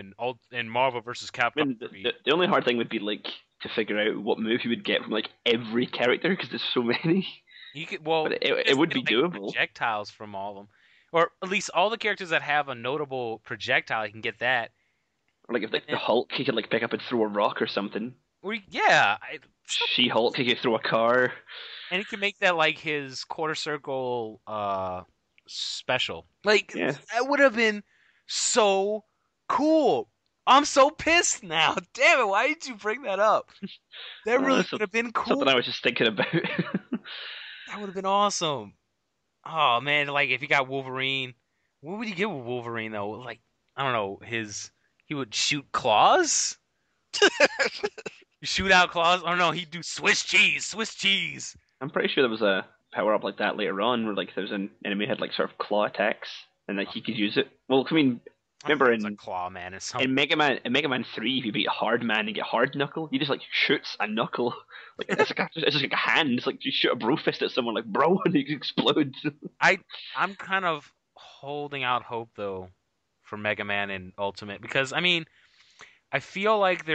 in Marvel vs.
I
Capcom
mean,
3.
the only hard thing would be like to figure out what move you would get from like every character because there's so many.
You could,
But
well, you could
it
just
would
get
be
like
doable.
projectiles from all of them, or at least all the characters that have a notable projectile. You can get that.
Or like if
And
like, the Hulk, he could like pick up and throw a rock or something.
yeah,
She Hulk, he could throw a car.
and he can make that like his quarter circle special. Like
Yeah,
that would have been so cool. I'm so pissed now. Damn it, why did you bring that up? That really
that's
would have been
something
cool.
I was just thinking about.
That would have been awesome. Oh man, like if you got Wolverine, what would you get with Wolverine though? Like I don't know, he would shoot claws? Shoot out claws? Oh no, he'd do Swiss cheese, Swiss cheese.
I'm pretty sure there was a power up like that later on, where like there was an enemy had like sort of claw attacks, and like he could use it. Well, I mean,
I think
remember
it's a claw man or something.
in Mega Man 3, if you beat a hard man and get hard knuckle, he just like shoots a knuckle. Like it's just like a hand. It's like you shoot a bro fist at someone like bro and he explodes.
I'm kind of holding out hope though for Mega Man and Ultimate because I mean I feel like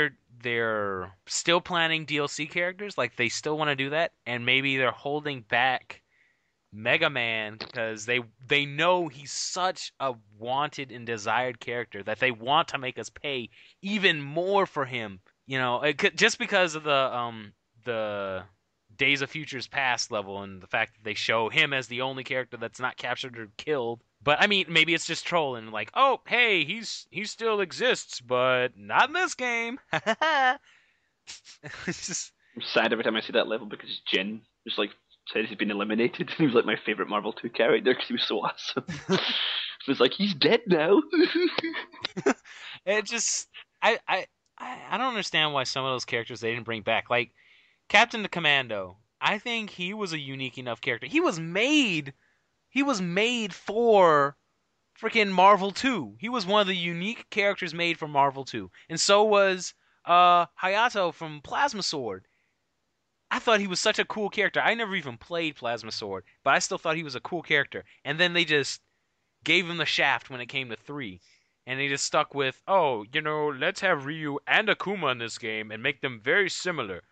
they're still planning DLC characters, like they still want to do that, and maybe they're holding back Mega Man because they know he's such a wanted and desired character that they want to make us pay even more for him. Just because of the Days of Futures Past level and the fact that they show him as the only character that's not captured or killed. But I mean, maybe it's just trolling. Like, oh, hey, he still exists, but not in this game. It's just
I'm sad every time I see that level because Jin just like says he's been eliminated. He was like my favorite Marvel 2 character because he was so awesome. So it's like he's dead now.
it just I don't understand why some of those characters they didn't bring back. Like Captain the Commando. I think he was a unique enough character. He was made for freaking Marvel 2. He was one of the unique characters made for Marvel 2. And so was Hayato from Plasma Sword. I thought he was such a cool character. I never even played Plasma Sword, but I still thought he was a cool character. And then they just gave him the shaft when it came to 3. And they just stuck with, oh, let's have Ryu and Akuma in this game and make them very similar.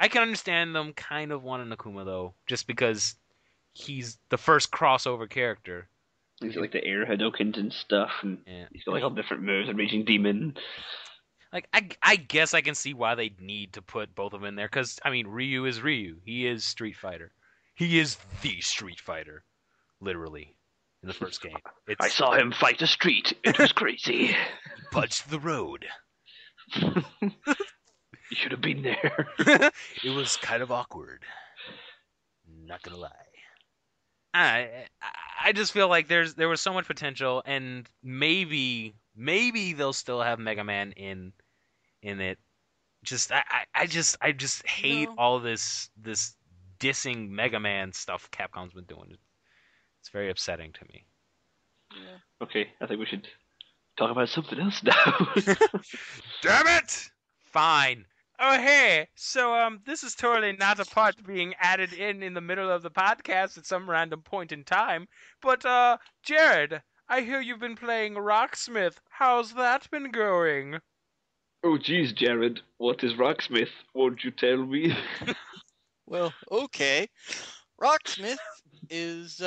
I can understand them kind of wanting Akuma, though, just because he's the first crossover character.
He's got like the air Hadokens and stuff, and
Yeah.
he's got like all different moves and Raging Demon.
Like, I guess I can see why they need to put both of them in there, because, I mean, Ryu is Ryu. He is Street Fighter. He is the Street Fighter, literally, in the first game.
I saw him fight a street. It was crazy.
He punched the road.
You should have been there.
It was kind of awkward. Not gonna lie. I I just feel like there was so much potential, and maybe they'll still have Mega Man in it. Just I just hate
No.
all this dissing Mega Man stuff Capcom's been doing. It's very upsetting to me.
Yeah.
Okay, I think we should talk about something else now.
Damn it! Fine. Oh hey, so this is totally not a part being added in the middle of the podcast at some random point in time. But Jared, I hear you've been playing Rocksmith. How's that been going?
Oh, geez, Jared, what is Rocksmith? Won't you tell me?
Well, okay. Rocksmith is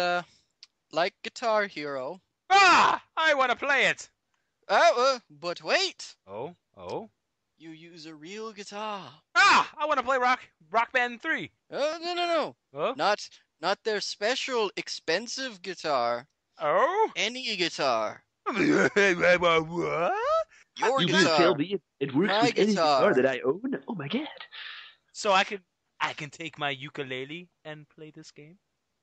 like Guitar Hero.
Ah, I want to play it.
But wait!
Oh.
You use a real guitar.
Ah, I want to play Rock Band 3.
No.
Oh?
Not their special expensive guitar.
Oh?
Any guitar.
What?
Your
You mean
guitar.
tell me it works
My
with any
guitar.
guitar that I own? Oh my god.
So I can take my ukulele and play this game?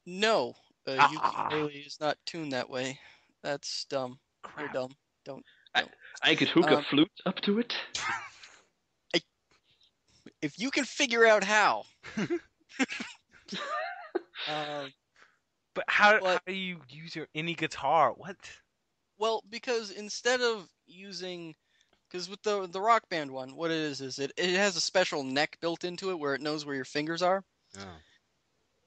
No,
Ah.
ukulele is not tuned that way. That's dumb. You're
Crap.
dumb. Don't.
I could hook a flute up to it.
If you can figure out how.
But how
But-
do you use your any guitar? What?
Well, because instead of using, because with the Rock Band one, what it is it has a special neck built into it where it knows where your fingers are,
Oh.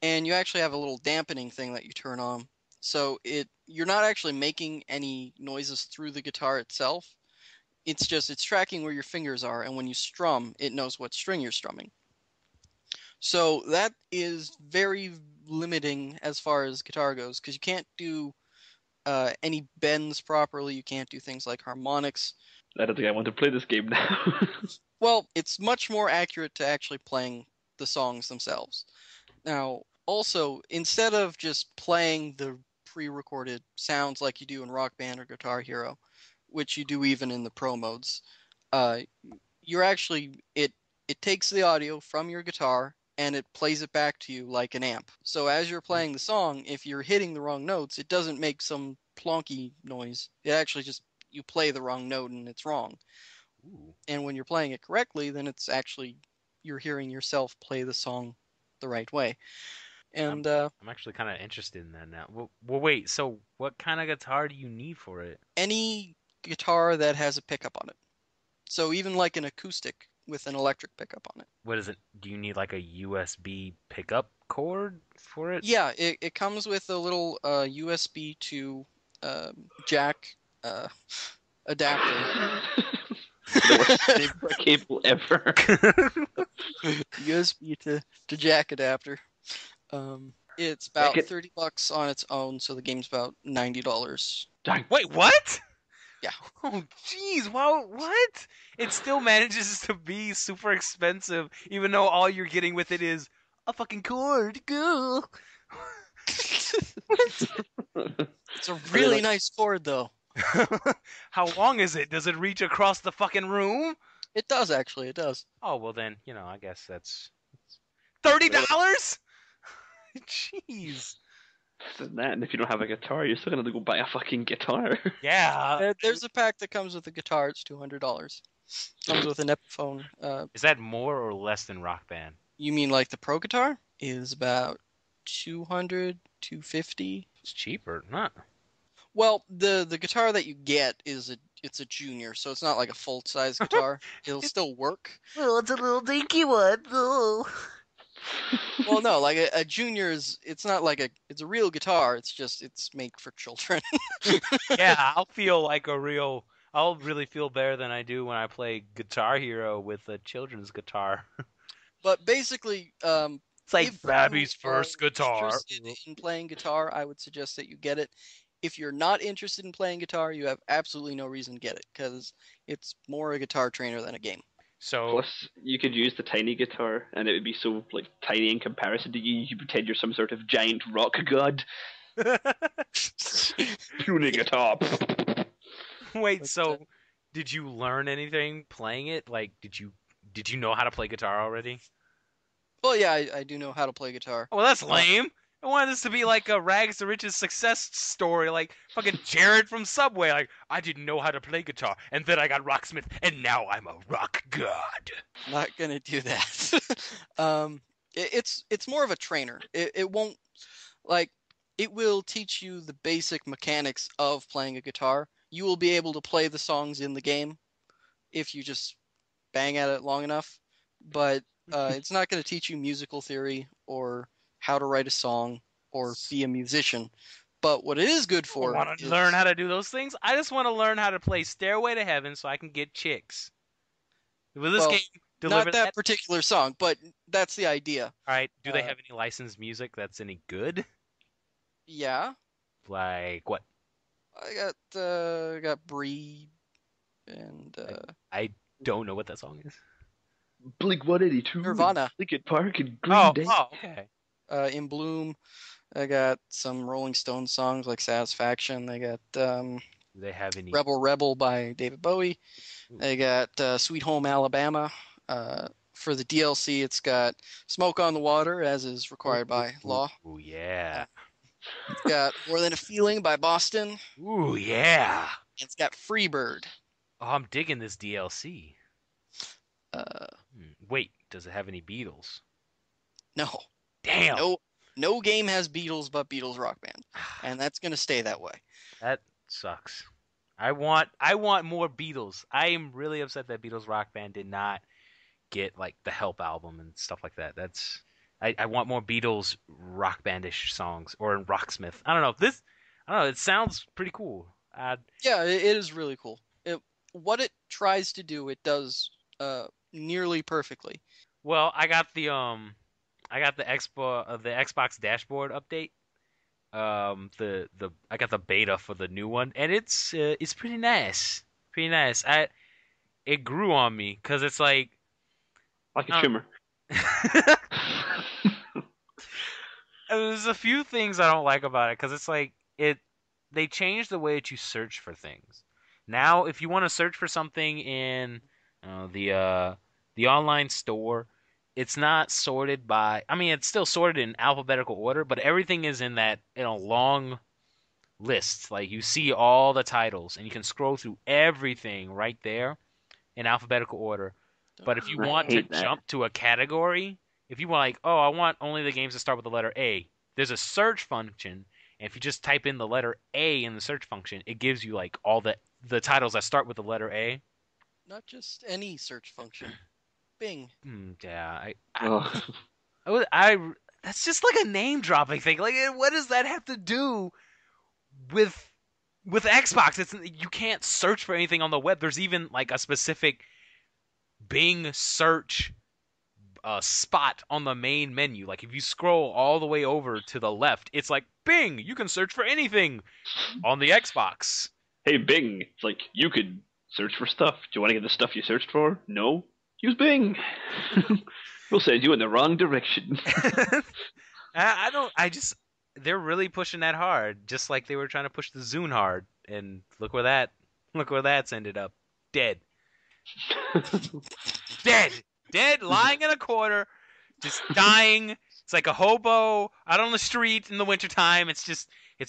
and you actually have a little dampening thing that you turn on. So you're not actually making any noises through the guitar itself. It's tracking where your fingers are, and when you strum, it knows what string you're strumming. So that is very limiting as far as guitar goes, because you can't do any bends properly. You can't do things like harmonics.
I don't think I want to play this game now.
Well, it's much more accurate to actually playing the songs themselves. Now, also, instead of just playing the pre-recorded sounds like you do in Rock Band or Guitar Hero, which you do even in the pro modes, you're actually it takes the audio from your guitar and it plays it back to you like an amp. So as you're playing the song, if you're hitting the wrong notes, it doesn't make some plonky noise. It actually just you play the wrong note and it's wrong.
Ooh.
And when you're playing it correctly, then it's actually you're hearing yourself play the song the right way. And
I'm actually kind of interested in that now. Well, wait. So, what kind of guitar do you need for it?
any guitar that has a pickup on it. So even like an acoustic with an electric pickup on it.
What is it? Do you need like a USB pickup cord for it?
Yeah, it comes with a little USB to jack adapter.
The worst paper cable ever.
USB to jack adapter. It's about
Like it-
$30 on its own, so the game's about $90.
Dang.
Wait, what?
Yeah.
Oh, jeez. Wow, what? It still manages to be super expensive, even though all you're getting with it is a fucking cord. Cool.
It's a really nice cord, though.
How long is it? Does it reach across the fucking room?
It does, actually. It does.
Oh, well then, I guess that's $30? Jeez.
And that, and if you don't have a guitar, you're still gonna have to go buy a fucking guitar.
Yeah.
There's a pack that comes with a guitar. It's $200. Comes with an Epiphone.
Is that more or less than Rock Band?
You mean like the Pro guitar? Is about 200, 250.
It's cheaper, not.
Well, the guitar that you get it's a junior, so it's not like a full size guitar. It'll still work.
Oh, it's a little dinky one. Oh.
Well, no, like a junior is it's not like it's a real guitar. It's made for children.
Yeah, I'll really feel better than I do when I play Guitar Hero with a children's guitar.
But basically,
It's like
if
Babby's
you are
first guitar.
interested in playing guitar, I would suggest that you get it. If you're not interested in playing guitar, you have absolutely no reason to get it because it's more a guitar trainer than a game.
So
Plus, you could use the tiny guitar, and it would be so like tiny in comparison to you. You pretend you're some sort of giant rock god. Tuning guitar.
wait,
But,
so did you learn anything playing it? Like, did you know how to play guitar already?
Well, yeah, I do know how to play guitar.
Oh, well, that's lame. I wanted this to be like a rags to riches success story, like fucking Jared from Subway. Like, I didn't know how to play guitar, and then I got Rocksmith, and now I'm a rock god.
Not gonna do that. It's more of a trainer. It won't like it will teach you the basic mechanics of playing a guitar. You will be able to play the songs in the game if you just bang at it long enough, but it's not going to teach you musical theory or how to write a song or be a musician. But what it is good
I
for
want to
is
learn how to do those things. I just want to learn how to play Stairway to Heaven so I can get chicks. Will this
well,
game deliver
not that particular song, but that's the idea.
All right. Do they have any licensed music that's any good?
Yeah,
Like what?
I got Breed and
I don't know what that song is.
Blink 182,
Nirvana.
Linkin Park, and Green Day.
Oh, okay.
In Bloom. I got some Rolling Stones songs like Satisfaction. They got
Do they have any?
Rebel Rebel by David Bowie. They got Sweet Home Alabama. For the DLC, it's got Smoke on the Water, as is required by law.
Ooh, yeah.
It's got More Than a Feeling by Boston.
Ooh, yeah.
It's got Freebird.
Oh, I'm digging this DLC.
Uh,
Wait, does it have any Beatles?
no,
Damn.
no game has Beatles but Beatles Rock Band, and that's gonna stay that way.
That sucks. I want more Beatles. I am really upset that Beatles Rock Band did not get like the Help album and stuff like that. I want more Beatles Rock Bandish songs or in Rocksmith. I don't know. I don't know. It sounds pretty cool.
Yeah, it is really cool. What it tries to do, it does nearly perfectly.
Well, I got the Xbox dashboard update. I got the beta for the new one, and it's pretty nice. Pretty nice. It grew on me because it's like
Like a trimmer.
There's a few things I don't like about it because it's like they changed the way that you search for things. Now, if you want to search for something in the online store, it's not sorted by. I mean, it's still sorted in alphabetical order, but everything is in a long list. Like you see all the titles, and you can scroll through everything right there in alphabetical order. But if you want to jump to a category, if you want like, oh, I want only the games that start with the letter A, there's a search function, and if you just type in the letter A in the search function, it gives you like all the titles that start with the letter A.
Not just any search function. Bing.
Yeah, I that's just like a name dropping thing. Like, what does that have to do with Xbox? You can't search for anything on the web. There's even like a specific Bing search spot on the main menu. Like if you scroll all the way over to the left, it's like Bing. You can search for anything on the Xbox.
Hey Bing, it's like you could search for stuff. Do you want to get the stuff you searched for? No. Use Bing. We'll send you in the wrong direction.
They're really pushing that hard, just like they were trying to push the Zune hard, and look where that's ended up. Dead. Dead, lying in a corner, just dying. It's like a hobo out on the street in the wintertime. It's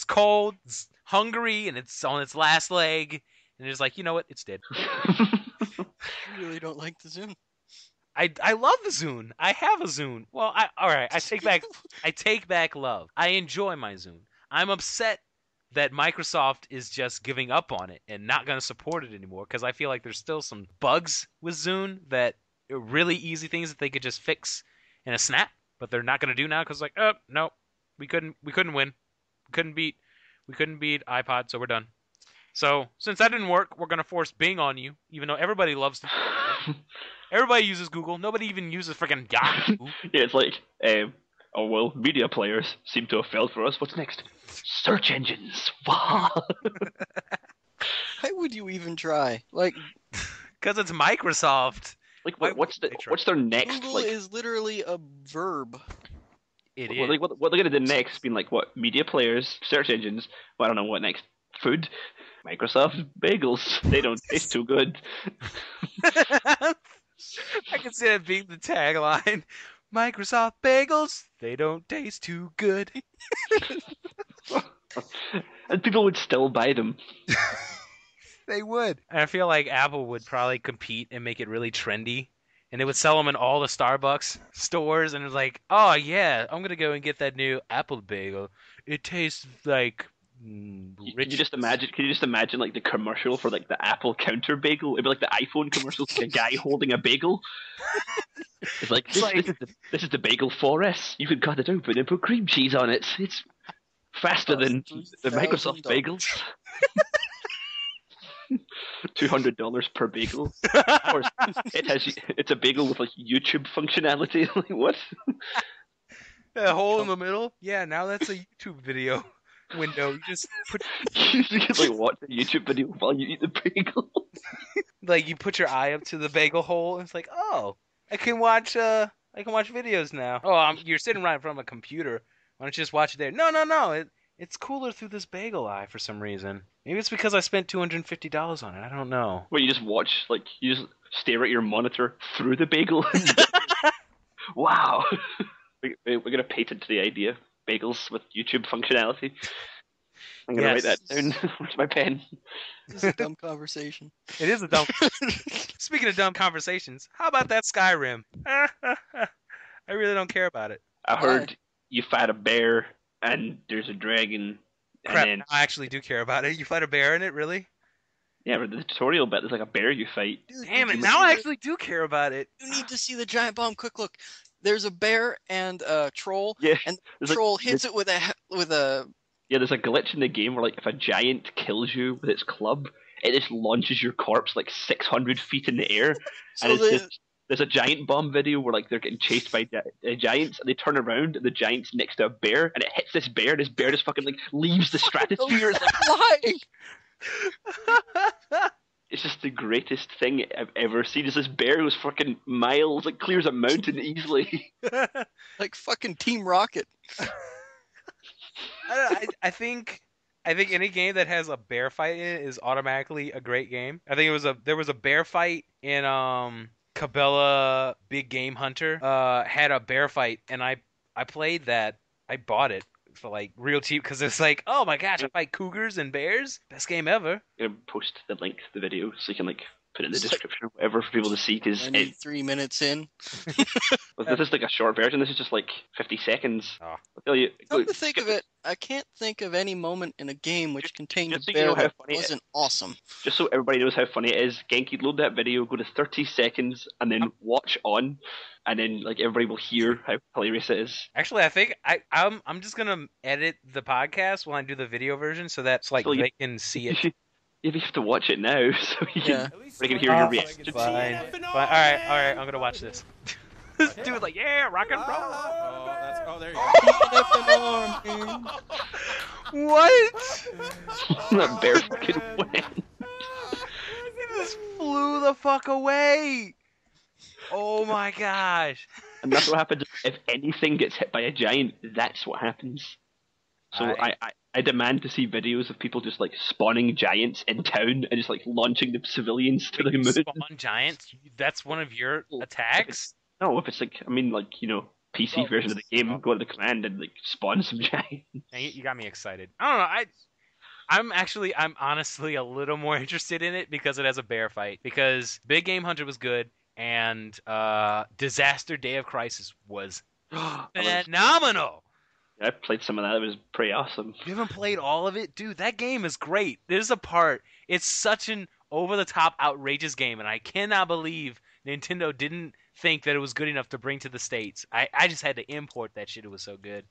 cold, it's hungry, and it's on its last leg, and it's like, you know what? It's dead.
I really don't like the Zune.
I love the Zune. I have a Zune. Well, all right. I take back love. I enjoy my Zune. I'm upset that Microsoft is just giving up on it and not going to support it anymore because I feel like there's still some bugs with Zune that are really easy things that they could just fix in a snap, but they're not going to do now because like, oh no, we couldn't win, we couldn't beat iPod, so we're done. So since that didn't work, we're going to force Bing on you, even though everybody loves to. Everybody uses Google. Nobody even uses freaking Yahoo.
Yeah, it's like, oh well, media players seem to have failed for us. What's next? Search engines.
Why would you even try? Like,
because it's Microsoft.
Like, what's their next?
Google
like,
is literally a verb.
It is. Like, what they're gonna do next? Being like, what? Media players, search engines. Well, I don't know what next. Food. Microsoft bagels. They don't taste too good.
I can see that being the tagline. Microsoft bagels, they don't taste too good.
And people would still buy them.
They would. And I feel like Apple would probably compete and make it really trendy. And they would sell them in all the Starbucks stores. And it's like, oh, yeah, I'm going to go and get that new Apple bagel. It tastes like rich.
Can you just imagine like the commercial for like the Apple counter bagel? It'd be like the iPhone commercial, like a guy holding a bagel. It's like, this is the bagel for us. You can cut it open and put cream cheese on it. It's faster than the Microsoft bagels. $200 per bagel. Of course, it's a bagel with like YouTube functionality. Like what?
That hole in the middle? Yeah, now that's a YouTube video window. You just put
You can like watch a YouTube video while you eat the bagel.
like you put your eye up to the bagel hole, and it's like, oh, I can watch videos now. Oh, you're sitting right in front of a computer. Why don't you just watch it there? No. It's cooler through this bagel eye for some reason. Maybe it's because I spent $250 on it. I don't know.
Well, you just watch, like, you just stare at your monitor through the bagel. Wow. We're going to patent the idea. Bagels with YouTube functionality. I'm going to write that down. Where's my pen?
This is a dumb conversation.
It is a dumb... Speaking of dumb conversations, how about that Skyrim? I really don't care about it.
I heard you fight a bear and there's a dragon.
Crap,
and then,
I actually do care about it. You fight a bear in it, really?
yeah, but the tutorial bit, there's like a bear you fight.
Dude,
Damn it, now I actually do care about it.
You need to see the giant bomb. Quick look. There's a bear and a troll,
Yeah,
and the
there's like-
troll hits it with a.
Yeah, there's a glitch in the game where like if a giant kills you with its club, it just launches your corpse like 600 feet in the air.
So
And it's just, there's a giant bomb video where like they're getting chased by giants, and they turn around and the giant's next to a bear, and it hits this bear, and this bear just fucking like leaves the stratosphere. It's like,
flying.
it's just the greatest thing I've ever seen. Is this bear who's fucking miles, like clears a mountain easily.
Like fucking Team Rocket.
I think any game that has a bear fight in it is automatically a great game. I think there was a bear fight in Cabela Big Game Hunter. Had a bear fight, and I played that. I bought it for like real cheap because it's like, oh my gosh, I fight cougars and bears. Best game ever.
I'm gonna post the link to the video so you can like put it in the description or whatever for people to see, because
3 minutes in.
this is like a short version. This is just like 50 seconds.
Oh.
I'll tell you.
Come to think of it, I can't think of any moment in a game which contained a
just so you
bear
know how
that
funny it
wasn't awesome.
Just so everybody knows how funny it is, Genki, load that video, go to 30 seconds, and then watch on, and then like everybody will hear how hilarious it is.
Actually, I think I'm just gonna edit the podcast when I do the video version so that's like
So
they can see it.
You have to watch it now, so you
Yeah.
can hear your reaction.
Fine. All right, I'm gonna watch this. This dude like, yeah, rock and roll.
Oh, there you go.
What?
That bear fucking went.
He just flew the fuck away. Oh my gosh.
And that's what happens if anything gets hit by a giant. That's what happens. So I demand to see videos of people just like spawning giants in town and just like launching the civilians to the moon.
Spawn giants? That's one of your attacks?
No, if it's like, I mean, like, you know, PC version of the game, go to the command and like spawn some giants.
Dang it, you got me excited. I don't know. I'm honestly a little more interested in it because it has a bear fight. Because Big Game Hunter was good, and Disaster Day of Crisis was phenomenal.
I played some of that. It was pretty awesome.
You haven't played all of it? Dude, that game is great. There's a part. It's such an over-the-top, outrageous game, and I cannot believe Nintendo didn't think that it was good enough to bring to the States. I just had to import that shit. It was so good.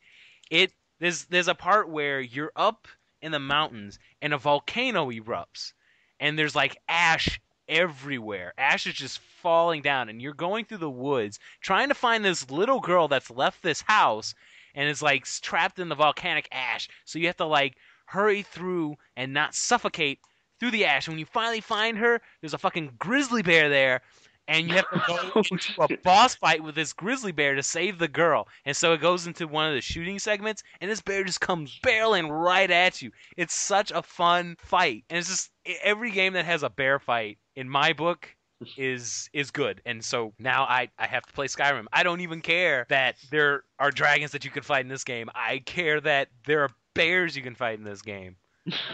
There's a part where you're up in the mountains, and a volcano erupts, and there's like ash everywhere. Ash is just falling down, and you're going through the woods trying to find this little girl that's left this house and is like trapped in the volcanic ash. So you have to like hurry through and not suffocate through the ash. And when you finally find her, there's a fucking grizzly bear there, and you have to go into a boss fight with this grizzly bear to save the girl. And so it goes into one of the shooting segments, and this bear just comes barreling right at you. It's such a fun fight. And it's just every game that has a bear fight, in my book, is good. And so now I have to play Skyrim. I don't even care that there are dragons that you can fight in this game. I care that there are bears you can fight in this game.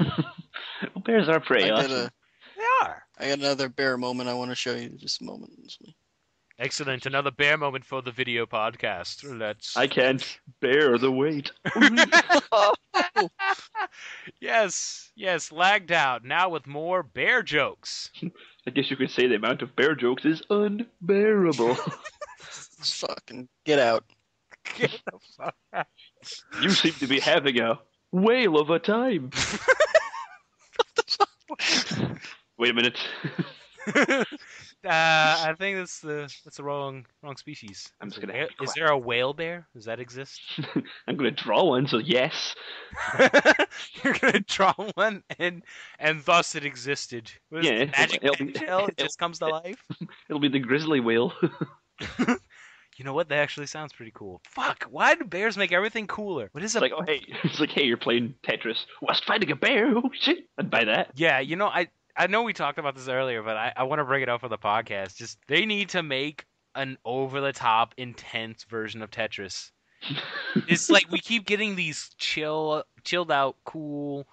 Well, bears are pretty awesome.
They are.
I got another bear moment I want to show you just a moment.
Excellent. Another bear moment for the video podcast.
I can't bear the weight.
Yes, lagged out. Now with more bear jokes.
I guess you could say the amount of bear jokes is unbearable.
Just fucking get out.
Get the fuck out.
You seem to be having a whale of a time. Wait a minute.
I think that's the wrong species.
I'm just gonna.
Is there a whale bear? Does that exist?
I'm gonna draw one, so yes.
You're gonna draw one, and thus it existed. What is it, magic shell? It just comes to life.
It'll be the grizzly whale.
You know what? That actually sounds pretty cool. Fuck! Why do bears make everything cooler? What is it?
Like, oh hey, it's like, hey, you're playing Tetris. What's finding a bear? Oh shit! I'd buy that.
Yeah, you know, I know we talked about this earlier, but I want to bring it up for the podcast. Just they need to make an over-the-top, intense version of Tetris. It's like we keep getting these chilled out, cool,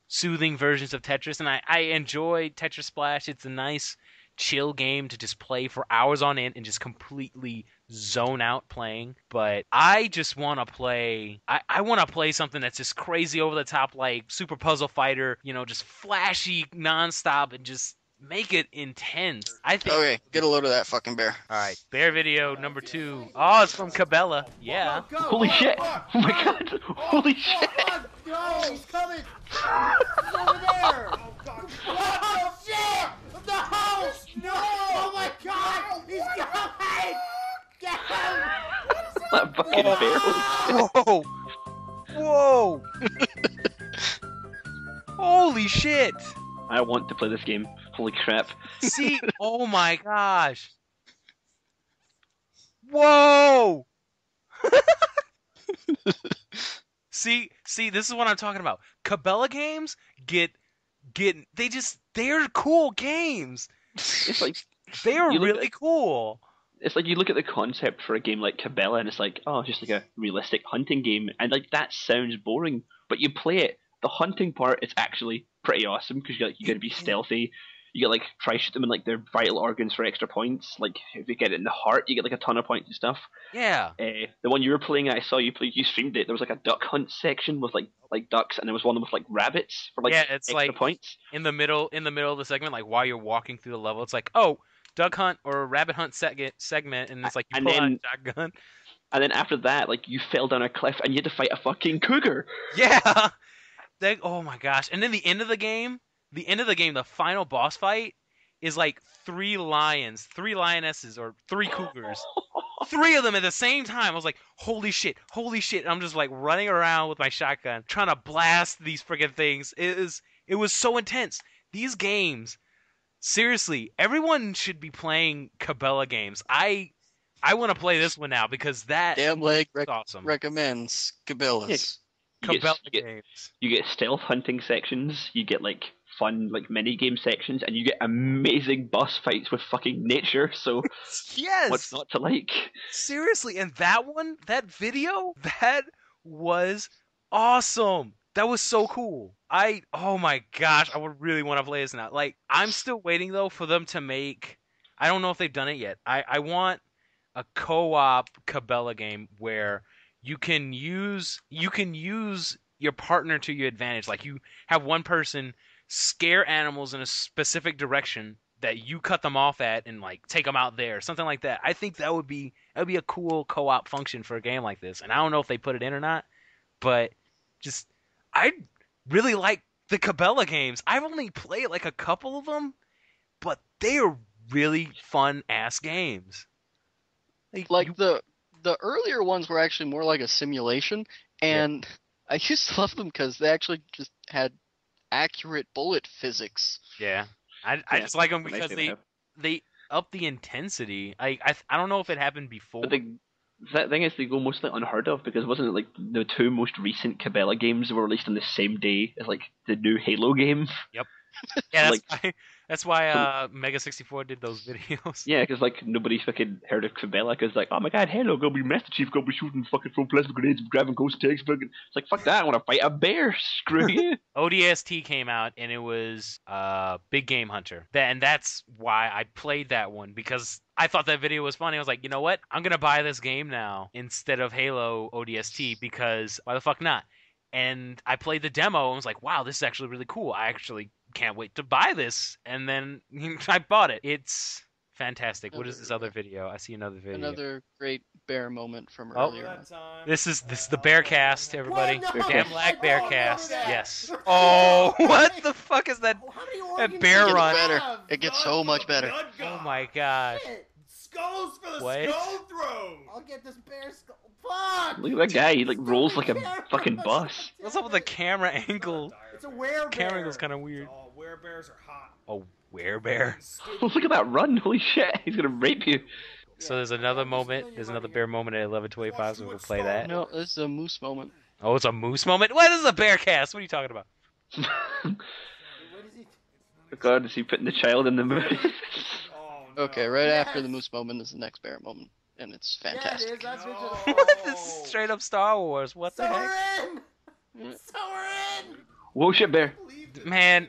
soothing versions of Tetris, and I enjoy Tetris Splash. It's a nice, chill game to just play for hours on end and just completely zone out playing. But I just want to play. I want to play something that's just crazy over the top, like Super Puzzle Fighter. You know, just flashy nonstop and just make it intense. I think.
Okay, get a load of that fucking bear.
All right, bear video number 2. Oh, it's from Cabela. Yeah.
Holy shit! Oh my god! Holy shit!
No, he's coming! He's over there! Oh god! Oh shit! The house! No! Oh my god! He's coming! Get him!
That fucking bear!
Whoa! Whoa! Holy shit!
I want to play this game. Holy crap!
See? Oh my gosh! Whoa! See, this is what I'm talking about. Cabela games they're cool games.
It's like
They're really cool.
It's like you look at the concept for a game like Cabela, and it's like, oh, it's just like a realistic hunting game, and like that sounds boring. But you play it, the hunting part is actually pretty awesome because you got to be stealthy. You get like try shoot them in like their vital organs for extra points. Like if you get it in the heart, you get like a ton of points and stuff.
Yeah.
The one you were playing, I saw you streamed it. There was like a duck hunt section with like ducks, and there was one with like rabbits for like
it's
extra
like
points.
In the middle of the segment, like while you're walking through the level, it's like, oh, duck hunt or rabbit hunt segment, and it's like you pull out a shotgun.
And then after that, like you fell down a cliff and you had to fight a fucking cougar.
Yeah. Oh my gosh! And then the end of the game, the final boss fight is like 3 lions, 3 lionesses, or 3 cougars. 3 of them at the same time. I was like, holy shit. And I'm just like running around with my shotgun, trying to blast these freaking things. It was so intense. These games, seriously, everyone should be playing Cabela games. I want to play this one now because that
Damn Leg
awesome.
recommends Cabela's.
Cabela games.
You get stealth hunting sections, you get like fun like mini game sections, and you get amazing boss fights with fucking nature, so
yes,
what's not to like?
Seriously, and that video, that was awesome. That was so cool. Oh my gosh, I would really want to play this now. Like, I'm still waiting though for them to make, I don't know if they've done it yet. I want a co-op Cabela game where you can use your partner to your advantage. Like you have one person scare animals in a specific direction that you cut them off at and like take them out there, something like that. I think that would be a cool co-op function for a game like this. And I don't know if they put it in or not, but just I really like the Cabela games. I've only played like a couple of them, but they are really fun ass games.
Like the earlier ones were actually more like a simulation, and I used to love them because they actually just had accurate bullet physics.
Yeah, I just like them because they up the intensity. I don't know if it happened before.
But that thing is, they go mostly unheard of because wasn't it like the 2 most recent Cabela games were released on the same day as like the new Halo game?
Yep. Yeah,
like,
that's why Mega 64 did those videos.
yeah, because like nobody fucking heard of Cabela because like, oh my god, hello, gonna be Master Chief, gonna be shooting fucking full plasma grenades, and grabbing ghost tanks, fucking. It's like fuck that, I want to fight a bear. Screw you.
ODST came out and it was Big Game Hunter. And that's why I played that one because I thought that video was funny. I was like, you know what? I'm gonna buy this game now instead of Halo ODST because why the fuck not? And I played the demo and was like, wow, this is actually really cool. I actually can't wait to buy this. And then I bought it. It's fantastic. What is this other video? I see another video.
Another great bear moment from
Oh.
earlier. on.
This is the Bearcast, everybody.
What? No,
Damn
no,
lag
no, no,
Bearcast.
no, no.
Yes. Oh, what the fuck is that?
How many
That
organs
bear
do you
run.
Better.
have?
It gets so much better.
Oh my gosh.
Shit.
Skulls for the
What?
skull throw.
I'll get this bear skull. Fuck!
Look at that guy. He like rolls like a
Camera.
fucking bus.
What's up with the camera angle?
It's a werebear.
Camera angle's kind of weird.
Oh, werebears are hot.
Oh, werebear.
Look at that run. Holy shit. He's gonna rape you.
So there's another moment. There's another bear moment at 11:25. So we'll play that.
No, this is a moose moment.
Oh, it's a moose moment. What is a Bearcast? What are you talking about?
What is he?
God, is he putting the child in the mood?
Oh, no.
Okay, right
Yes.
after the moose moment is the next bear moment, and it's
Yeah, it
fantastic.
is. That's
No.
What? This is straight up Star Wars. What
So
the heck?
we're in. So we're in.
Whoa, shit, bear.
Man,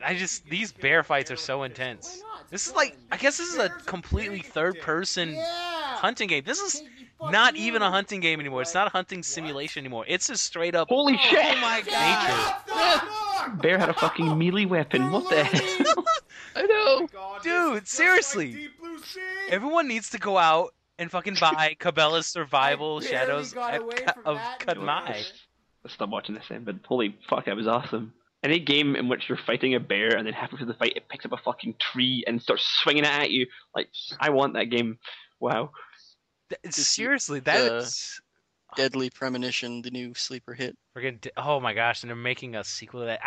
these bear fights are so intense.
Why not?
This is like, I guess this is a completely third-person
Yeah.
hunting game. This is
Hey, fuck
not
you.
even a hunting game anymore. It's not a hunting simulation anymore. It's just straight up.
Holy shit.
Oh my god!
Bear had a fucking melee weapon. What the hell?
I know.
God,
Dude,
this is just
seriously.
like Deep Blue Sea.
Everyone needs to go out and fucking buy Cabela's Survival
I barely
Shadows
got
at
away from
of
that.
Kadmai.
Let's stop watching this then, but holy fuck, that was awesome. Any game in which you're fighting a bear and then halfway through the fight it picks up a fucking tree and starts swinging it at you, like, I want that game. Wow.
Seriously, that's
Deadly Premonition, the new sleeper hit.
oh my gosh, and they're making a sequel to that.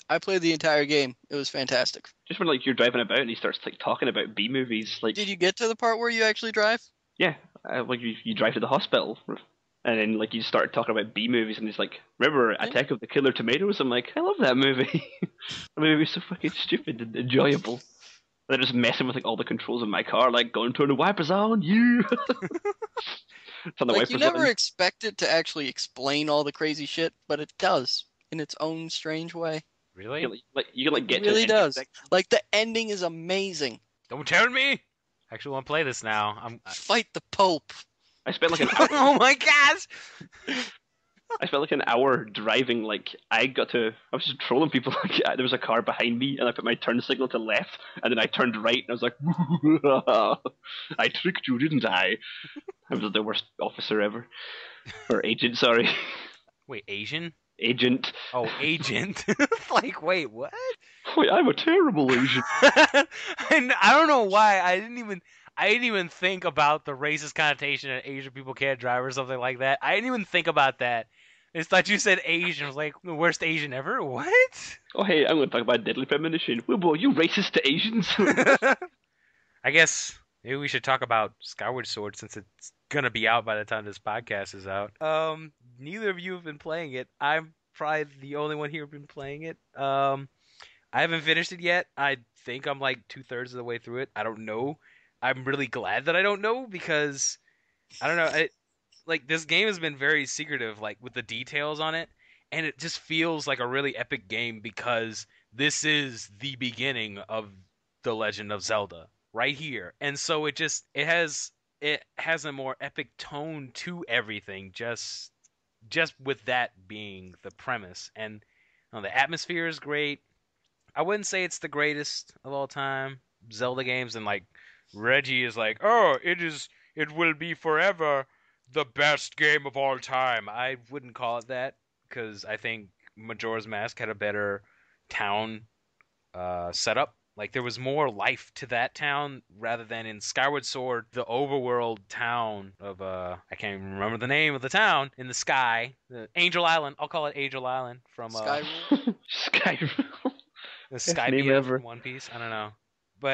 I played the entire game. It was fantastic.
Just when like you're driving about and he starts like talking about B movies, like
Did you get to the part where you actually drive?
yeah, like you drive to the hospital, and then like you start talking about B movies, and he's like, "Remember Attack of the Killer Tomatoes?" I'm like, I love that movie. The movie was so fucking stupid and enjoyable. And they're just messing with like all the controls of my car, like going turn the wipers on, you. Turn the
Like, you
wipers
never
on.
expect it to actually explain all the crazy shit, but it does in its own strange way.
Really?
You can like get
It
to
really
the end of
does.
the-
Like, the ending is amazing.
Don't tell me. I actually want to play this now.
Fight the Pope.
I spent like an hour,
Oh my gosh!
I spent like an hour driving. Like I was just trolling people. Like there was a car behind me, and I put my turn signal to left, and then I turned right, and I was like, I tricked you, didn't I? I was the worst officer ever, or agent. Sorry,
Wait, Asian?
agent.
Oh, agent. Like, wait, what?
Wait, I'm a terrible agent.
And I don't know why I didn't even think about the racist connotation that Asian people can't drive or something like that. I didn't even think about that. I just thought you said Asian. I was like, the worst Asian ever? What?
Oh hey, I'm going to talk about deadly premonition. Wilbo, are you racist to Asians?
I guess maybe we should talk about Skyward Sword since it's gonna be out by the time this podcast is out. Neither of you have been playing it. I'm probably the only one here who's been playing it. I haven't finished it yet. I think I'm like 2/3 of the way through it. I don't know. I'm really glad that I don't know because I don't know. Like this game has been very secretive, like with the details on it, and it just feels like a really epic game because this is the beginning of the Legend of Zelda right here, and so it has a more epic tone to everything. Just with that being the premise, and you know, the atmosphere is great. I wouldn't say it's the greatest of all time Zelda games, and like Reggie is like, oh, it will be forever the best game of all time. I wouldn't call it that because I think Majora's Mask had a better town setup. Like there was more life to that town rather than in Skyward Sword, the overworld town of I can't even remember the name of the town in the sky, the Angel Island. I'll call it Angel Island from
Skyrim.
Skyrim.
the Sky
name
Pier
ever.
from One Piece. I don't know, but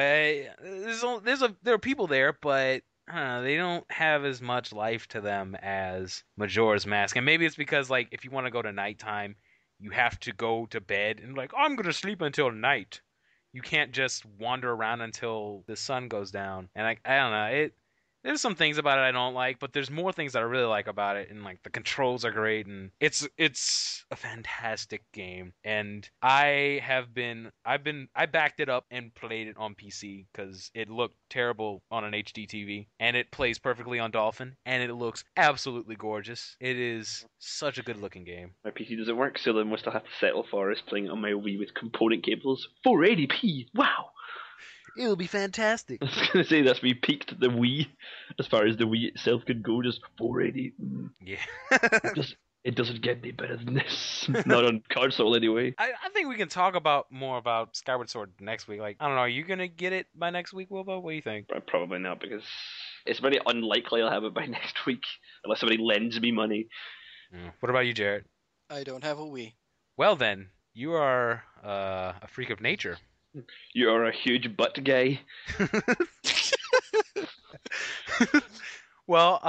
there are people there, but I don't know, they don't have as much life to them as Majora's Mask, and maybe it's because like if you want to go to nighttime, you have to go to bed and like I'm gonna sleep until night. you can't just wander around until the sun goes down. And I don't know. There's some things about it I don't like, but there's more things that I really like about it. And like the controls are great, and it's a fantastic game. And I backed it up and played it on PC because it looked terrible on an HD TV, and it plays perfectly on Dolphin, and it looks absolutely gorgeous. It is such a good looking game.
My PC doesn't work, so the most I'll have to settle for is playing it on my Wii with component cables. 480p! Wow!
It'll be fantastic.
I was going to say that's we peaked the Wii as far as the Wii itself could go, just 480.
Yeah.
It doesn't get any better than this. Not on console, anyway.
I think we can talk more about Skyward Sword next week. Like, I don't know, are you going to get it by next week, Wilbo? What do you think?
Probably not, because it's very unlikely I'll have it by next week, unless somebody lends me money.
What about you, Jared?
I don't have a Wii.
Well then, you are a freak of nature.
You are a huge butt guy.
Well,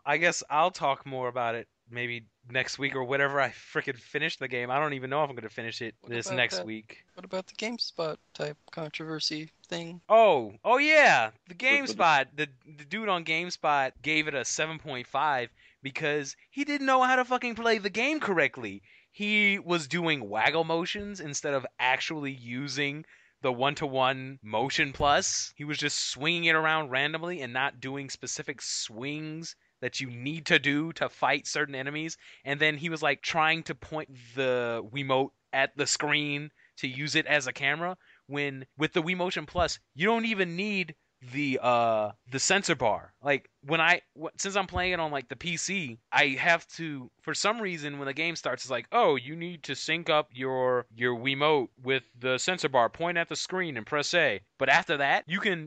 I guess I'll talk more about it maybe next week or whenever I frickin' finish the game. I don't even know if I'm going to finish it this next week.
What about the GameSpot type controversy thing?
Oh yeah, the GameSpot. The dude on GameSpot gave it a 7.5 because he didn't know how to fucking play the game correctly. He was doing waggle motions instead of actually using the one-to-one motion plus. He was just swinging it around randomly and not doing specific swings that you need to do to fight certain enemies. And then he was like trying to point the Wiimote at the screen to use it as a camera, when with the Wii Motion Plus you don't even need the sensor bar. Like since I'm playing it on like the PC, I have to, for some reason, when the game starts, it's like, oh, you need to sync up your Wiimote with the sensor bar, point at the screen and press A. But after that,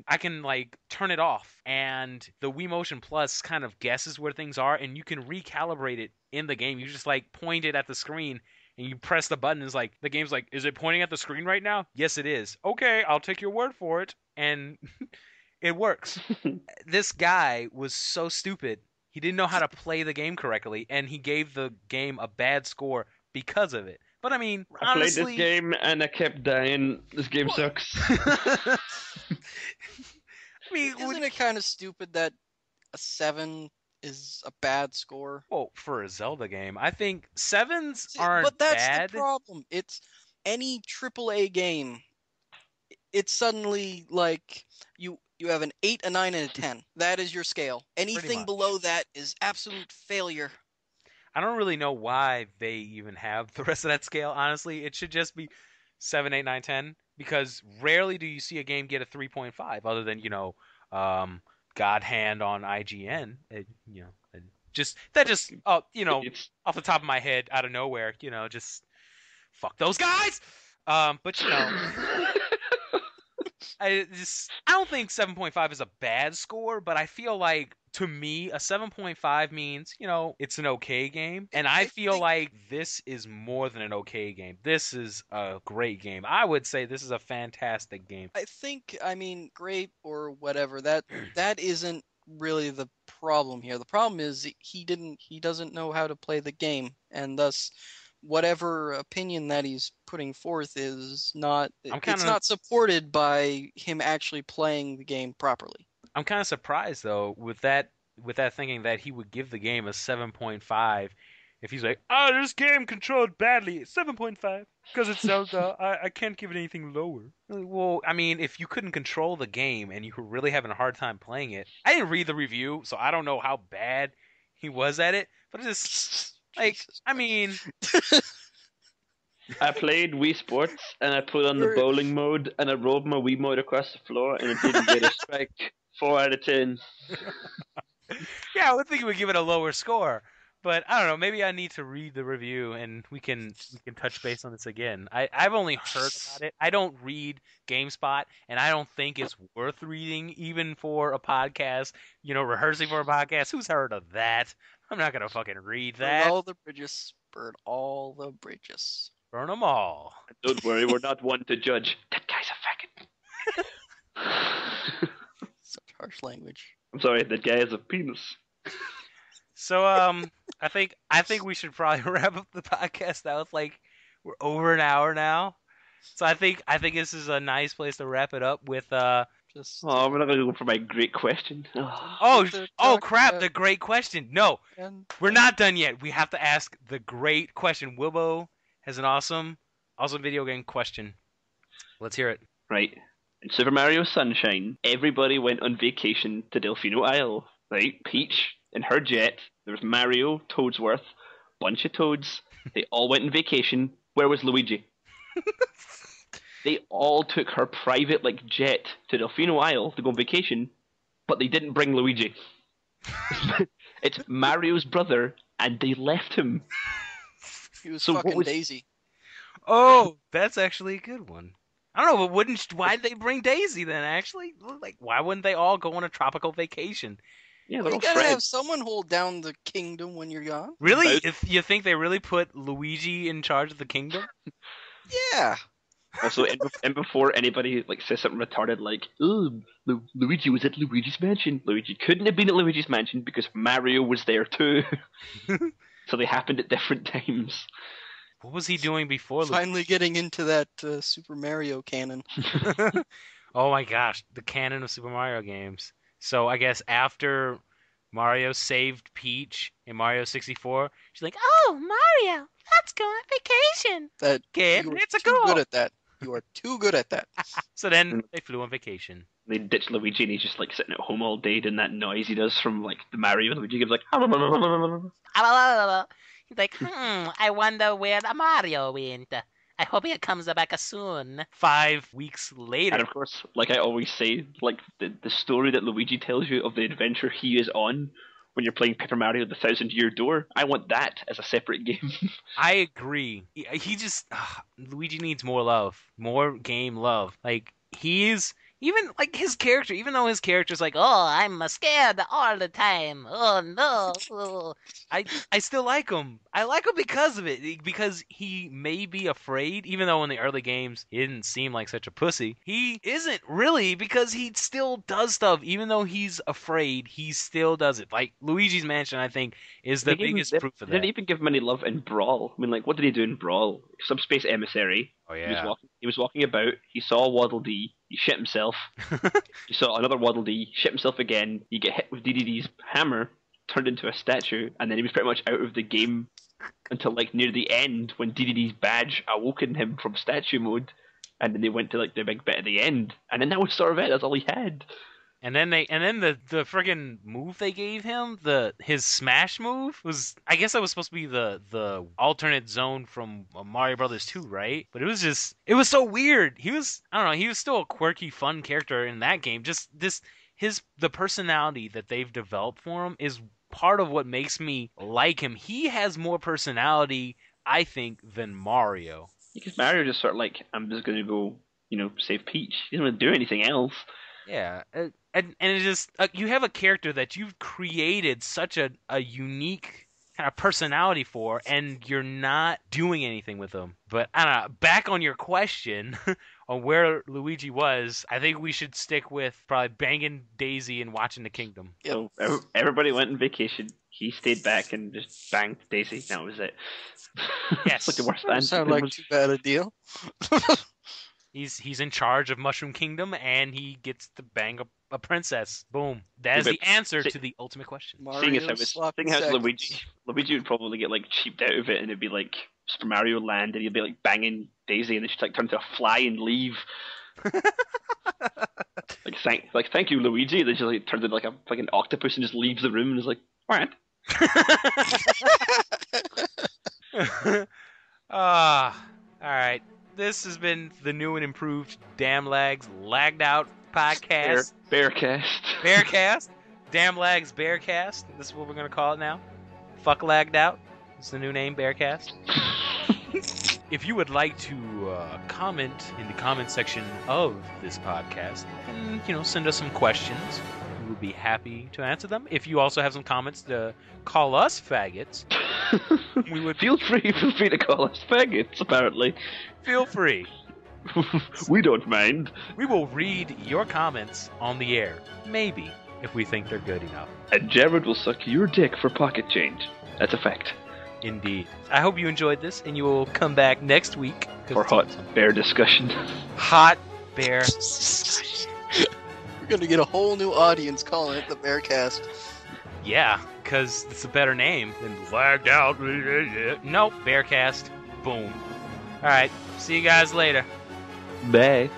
I can like turn it off, and the Wii Motion Plus kind of guesses where things are, and you can recalibrate it in the game. You just like point it at the screen and you press the button. It's like, the game's like, is it pointing at the screen right now? Yes, it is. Okay, I'll take your word for it. And it works. This guy was so stupid. He didn't know how to play the game correctly, and he gave the game a bad score because of it. But I mean, honestly,
I played this game and I kept dying. This game sucks.
I mean,
Isn't it kind of stupid that a 7 is a bad score?
well, for a Zelda game, I think 7s aren't
But that's
bad.
the problem. It's any AAA game. It's suddenly like you have an 8, a 9, and a 10. That is your scale. Anything
much.
below that is absolute failure.
I don't really know why they even have the rest of that scale, honestly. It should just be 7, 8, 9, 10, because rarely do you see a game get a 3.5 other than, God Hand on IGN.
It's
Off the top of my head, out of nowhere, just fuck those guys. But I don't think 7.5 is a bad score, but I feel like, to me, a 7.5 means, it's an okay game. And I feel like this is more than an okay game. This is a great game. I would say this is a fantastic game.
I think, great or whatever, that isn't really the problem here. The problem is he doesn't know how to play the game, and thus whatever opinion that he's putting forth is not it's not supported by him actually playing the game properly.
I'm kind of surprised though with that thinking that he would give the game a 7.5 if he's like, oh, this game controlled badly, 7.5 because it's Zelda. I can't give it anything lower. Well, I mean, if you couldn't control the game and you were really having a hard time playing it, I didn't read the review, so I don't know how bad he was at it, but it's just like, I mean,
I played Wii Sports and I put on the bowling mode and I rolled my Wiimote across the floor and it didn't get a strike. 4 out of 10.
Yeah, I would think it would give it a lower score, but I don't know. Maybe I need to read the review and we can touch base on this again. I've only heard about it. I don't read GameSpot, and I don't think it's worth reading even for a podcast. Rehearsing for a podcast. Who's heard of that? I'm not gonna fucking read that.
Burn all the bridges. Burn all the bridges.
Burn them all.
Don't worry, we're not one to judge. That guy's a faggot.
Such harsh language.
I'm sorry, that guy is a penis.
So I think we should probably wrap up the podcast now. It's like we're over an hour now. So I think this is a nice place to wrap it up with
Just
Oh, we're not going to go for my great question. Oh.
oh
talk
crap,
about-
the great question. No,
and
we're not done yet. We have to ask the great question. Wilbo has an awesome video game question. Let's hear it.
Right. In Super Mario Sunshine, everybody went on vacation to Delfino Isle. Right? Peach in her jet. There was Mario, Toadsworth, bunch of toads. They all went on vacation. Where was Luigi? They all took her private jet to Delfino Isle to go on vacation, but they didn't bring Luigi. It's Mario's brother, and they left him.
he was
So what
fucking
was-
Daisy.
Oh, that's actually a good one. I don't know, but why'd they bring Daisy then, actually? Like, why wouldn't they all go on a tropical vacation?
Yeah,
Well,
they're
you
all
gotta
friends.
have someone hold down the kingdom when you're gone.
Really?
About-
If you think they really put Luigi in charge of the kingdom?
Yeah.
Also, and before anybody says something retarded like, "Oh, Luigi was at Luigi's mansion," Luigi couldn't have been at Luigi's mansion because Mario was there too. So they happened at different times.
What was he doing before Luigi?
Finally getting into that Super Mario canon.
Oh my gosh, the canon of Super Mario games. So I guess after Mario saved Peach in Mario 64, she's like, "Oh, Mario, let's go on vacation."
That
Okay,
you are
it's a
too
goal.
good at that. You are too good at that.
So then they flew on vacation.
They ditched Luigi and he's just sitting at home all day doing that noise he does from the Mario and Luigi games
He's like, I wonder where the Mario went. I hope he comes back soon.
5 weeks later.
And of course, like I always say, the story that Luigi tells you of the adventure he is on when you're playing Paper Mario The Thousand Year Door, I want that as a separate game.
I agree. He just Luigi needs more love, more game love. Like he's even his character, even though his character's like,
Oh, I'm scared all the time. Oh no. Oh.
I still like him. I like him because of it. Because he may be afraid, even though in the early games he didn't seem like such a pussy. He isn't really, because he still does stuff. Even though he's afraid, he still does it. Like Luigi's Mansion, I think, is the biggest proof of
They didn't
that.
even give him any love in Brawl. I mean, what did he do in Brawl? Subspace Emissary.
Oh
He was walking about. He saw Waddle Dee. He shit himself. He saw another Waddle Dee. Shit himself again. You get hit with DDD's hammer, turned into a statue, and then he was pretty much out of the game until near the end when DDD's badge awoken him from statue mode, and then they went to the big bit at the end, and then that was sort of it. That's all he had.
And then the friggin' move they gave him, his smash move was, I guess that was supposed to be the alternate zone from Mario Brothers 2, right? But it was so weird. He was still a quirky, fun character in that game. Just the personality that they've developed for him is part of what makes me like him. He has more personality, I think, than Mario.
Because Mario just sort of I'm just going to go, save Peach. He doesn't want to do anything else.
Yeah, and it's just you have a character that you've created such a unique kind of personality for, and you're not doing anything with them. But I don't know. Back on your question on where Luigi was, I think we should stick with probably banging Daisy and watching the Kingdom.
So everybody went on vacation. He stayed back and just banged Daisy. That was it.
Yes.
It's the worst
Doesn't
answer.
sound like too bad a deal.
He's in charge of Mushroom Kingdom, and he gets to bang a princess. Boom. That is
Yeah,
the
but
answer
see-
to the ultimate question.
Seeing as
Mario
how it's
sloppy
seeing as
seconds.
Luigi would probably get cheaped out of it, and it'd be like Super Mario Land, and he'd be banging Daisy, and then she'd turn into a fly and leave. Thank you, Luigi. And then she turns into an octopus and just leaves the room and is like, what?
All right. This has been the new and improved Damn Lags Lagged Out podcast.
Bearcast.
Bearcast. Damn Lags Bearcast. This is what we're going to call it now. Fuck Lagged Out. It's the new name, Bearcast. If you would like to comment in the comment section of this podcast, and send us some questions, we would be happy to answer them. If you also have some comments to call us faggots, we would
Feel free to call us faggots, apparently.
feel free.
We don't mind.
We will read your comments on the air. Maybe, if we think they're good enough.
And Jared will suck your dick for pocket change. That's a fact.
Indeed. I hope you enjoyed this, and you will come back next week. 'Cause
For
it's
hot
awesome.
bear discussion.
Hot bear discussion.
We're gonna get a whole new audience calling it the Bearcast.
Yeah, because it's a better name than Lagged Out. Nope, Bearcast. Boom. Alright, see you guys later.
Bye.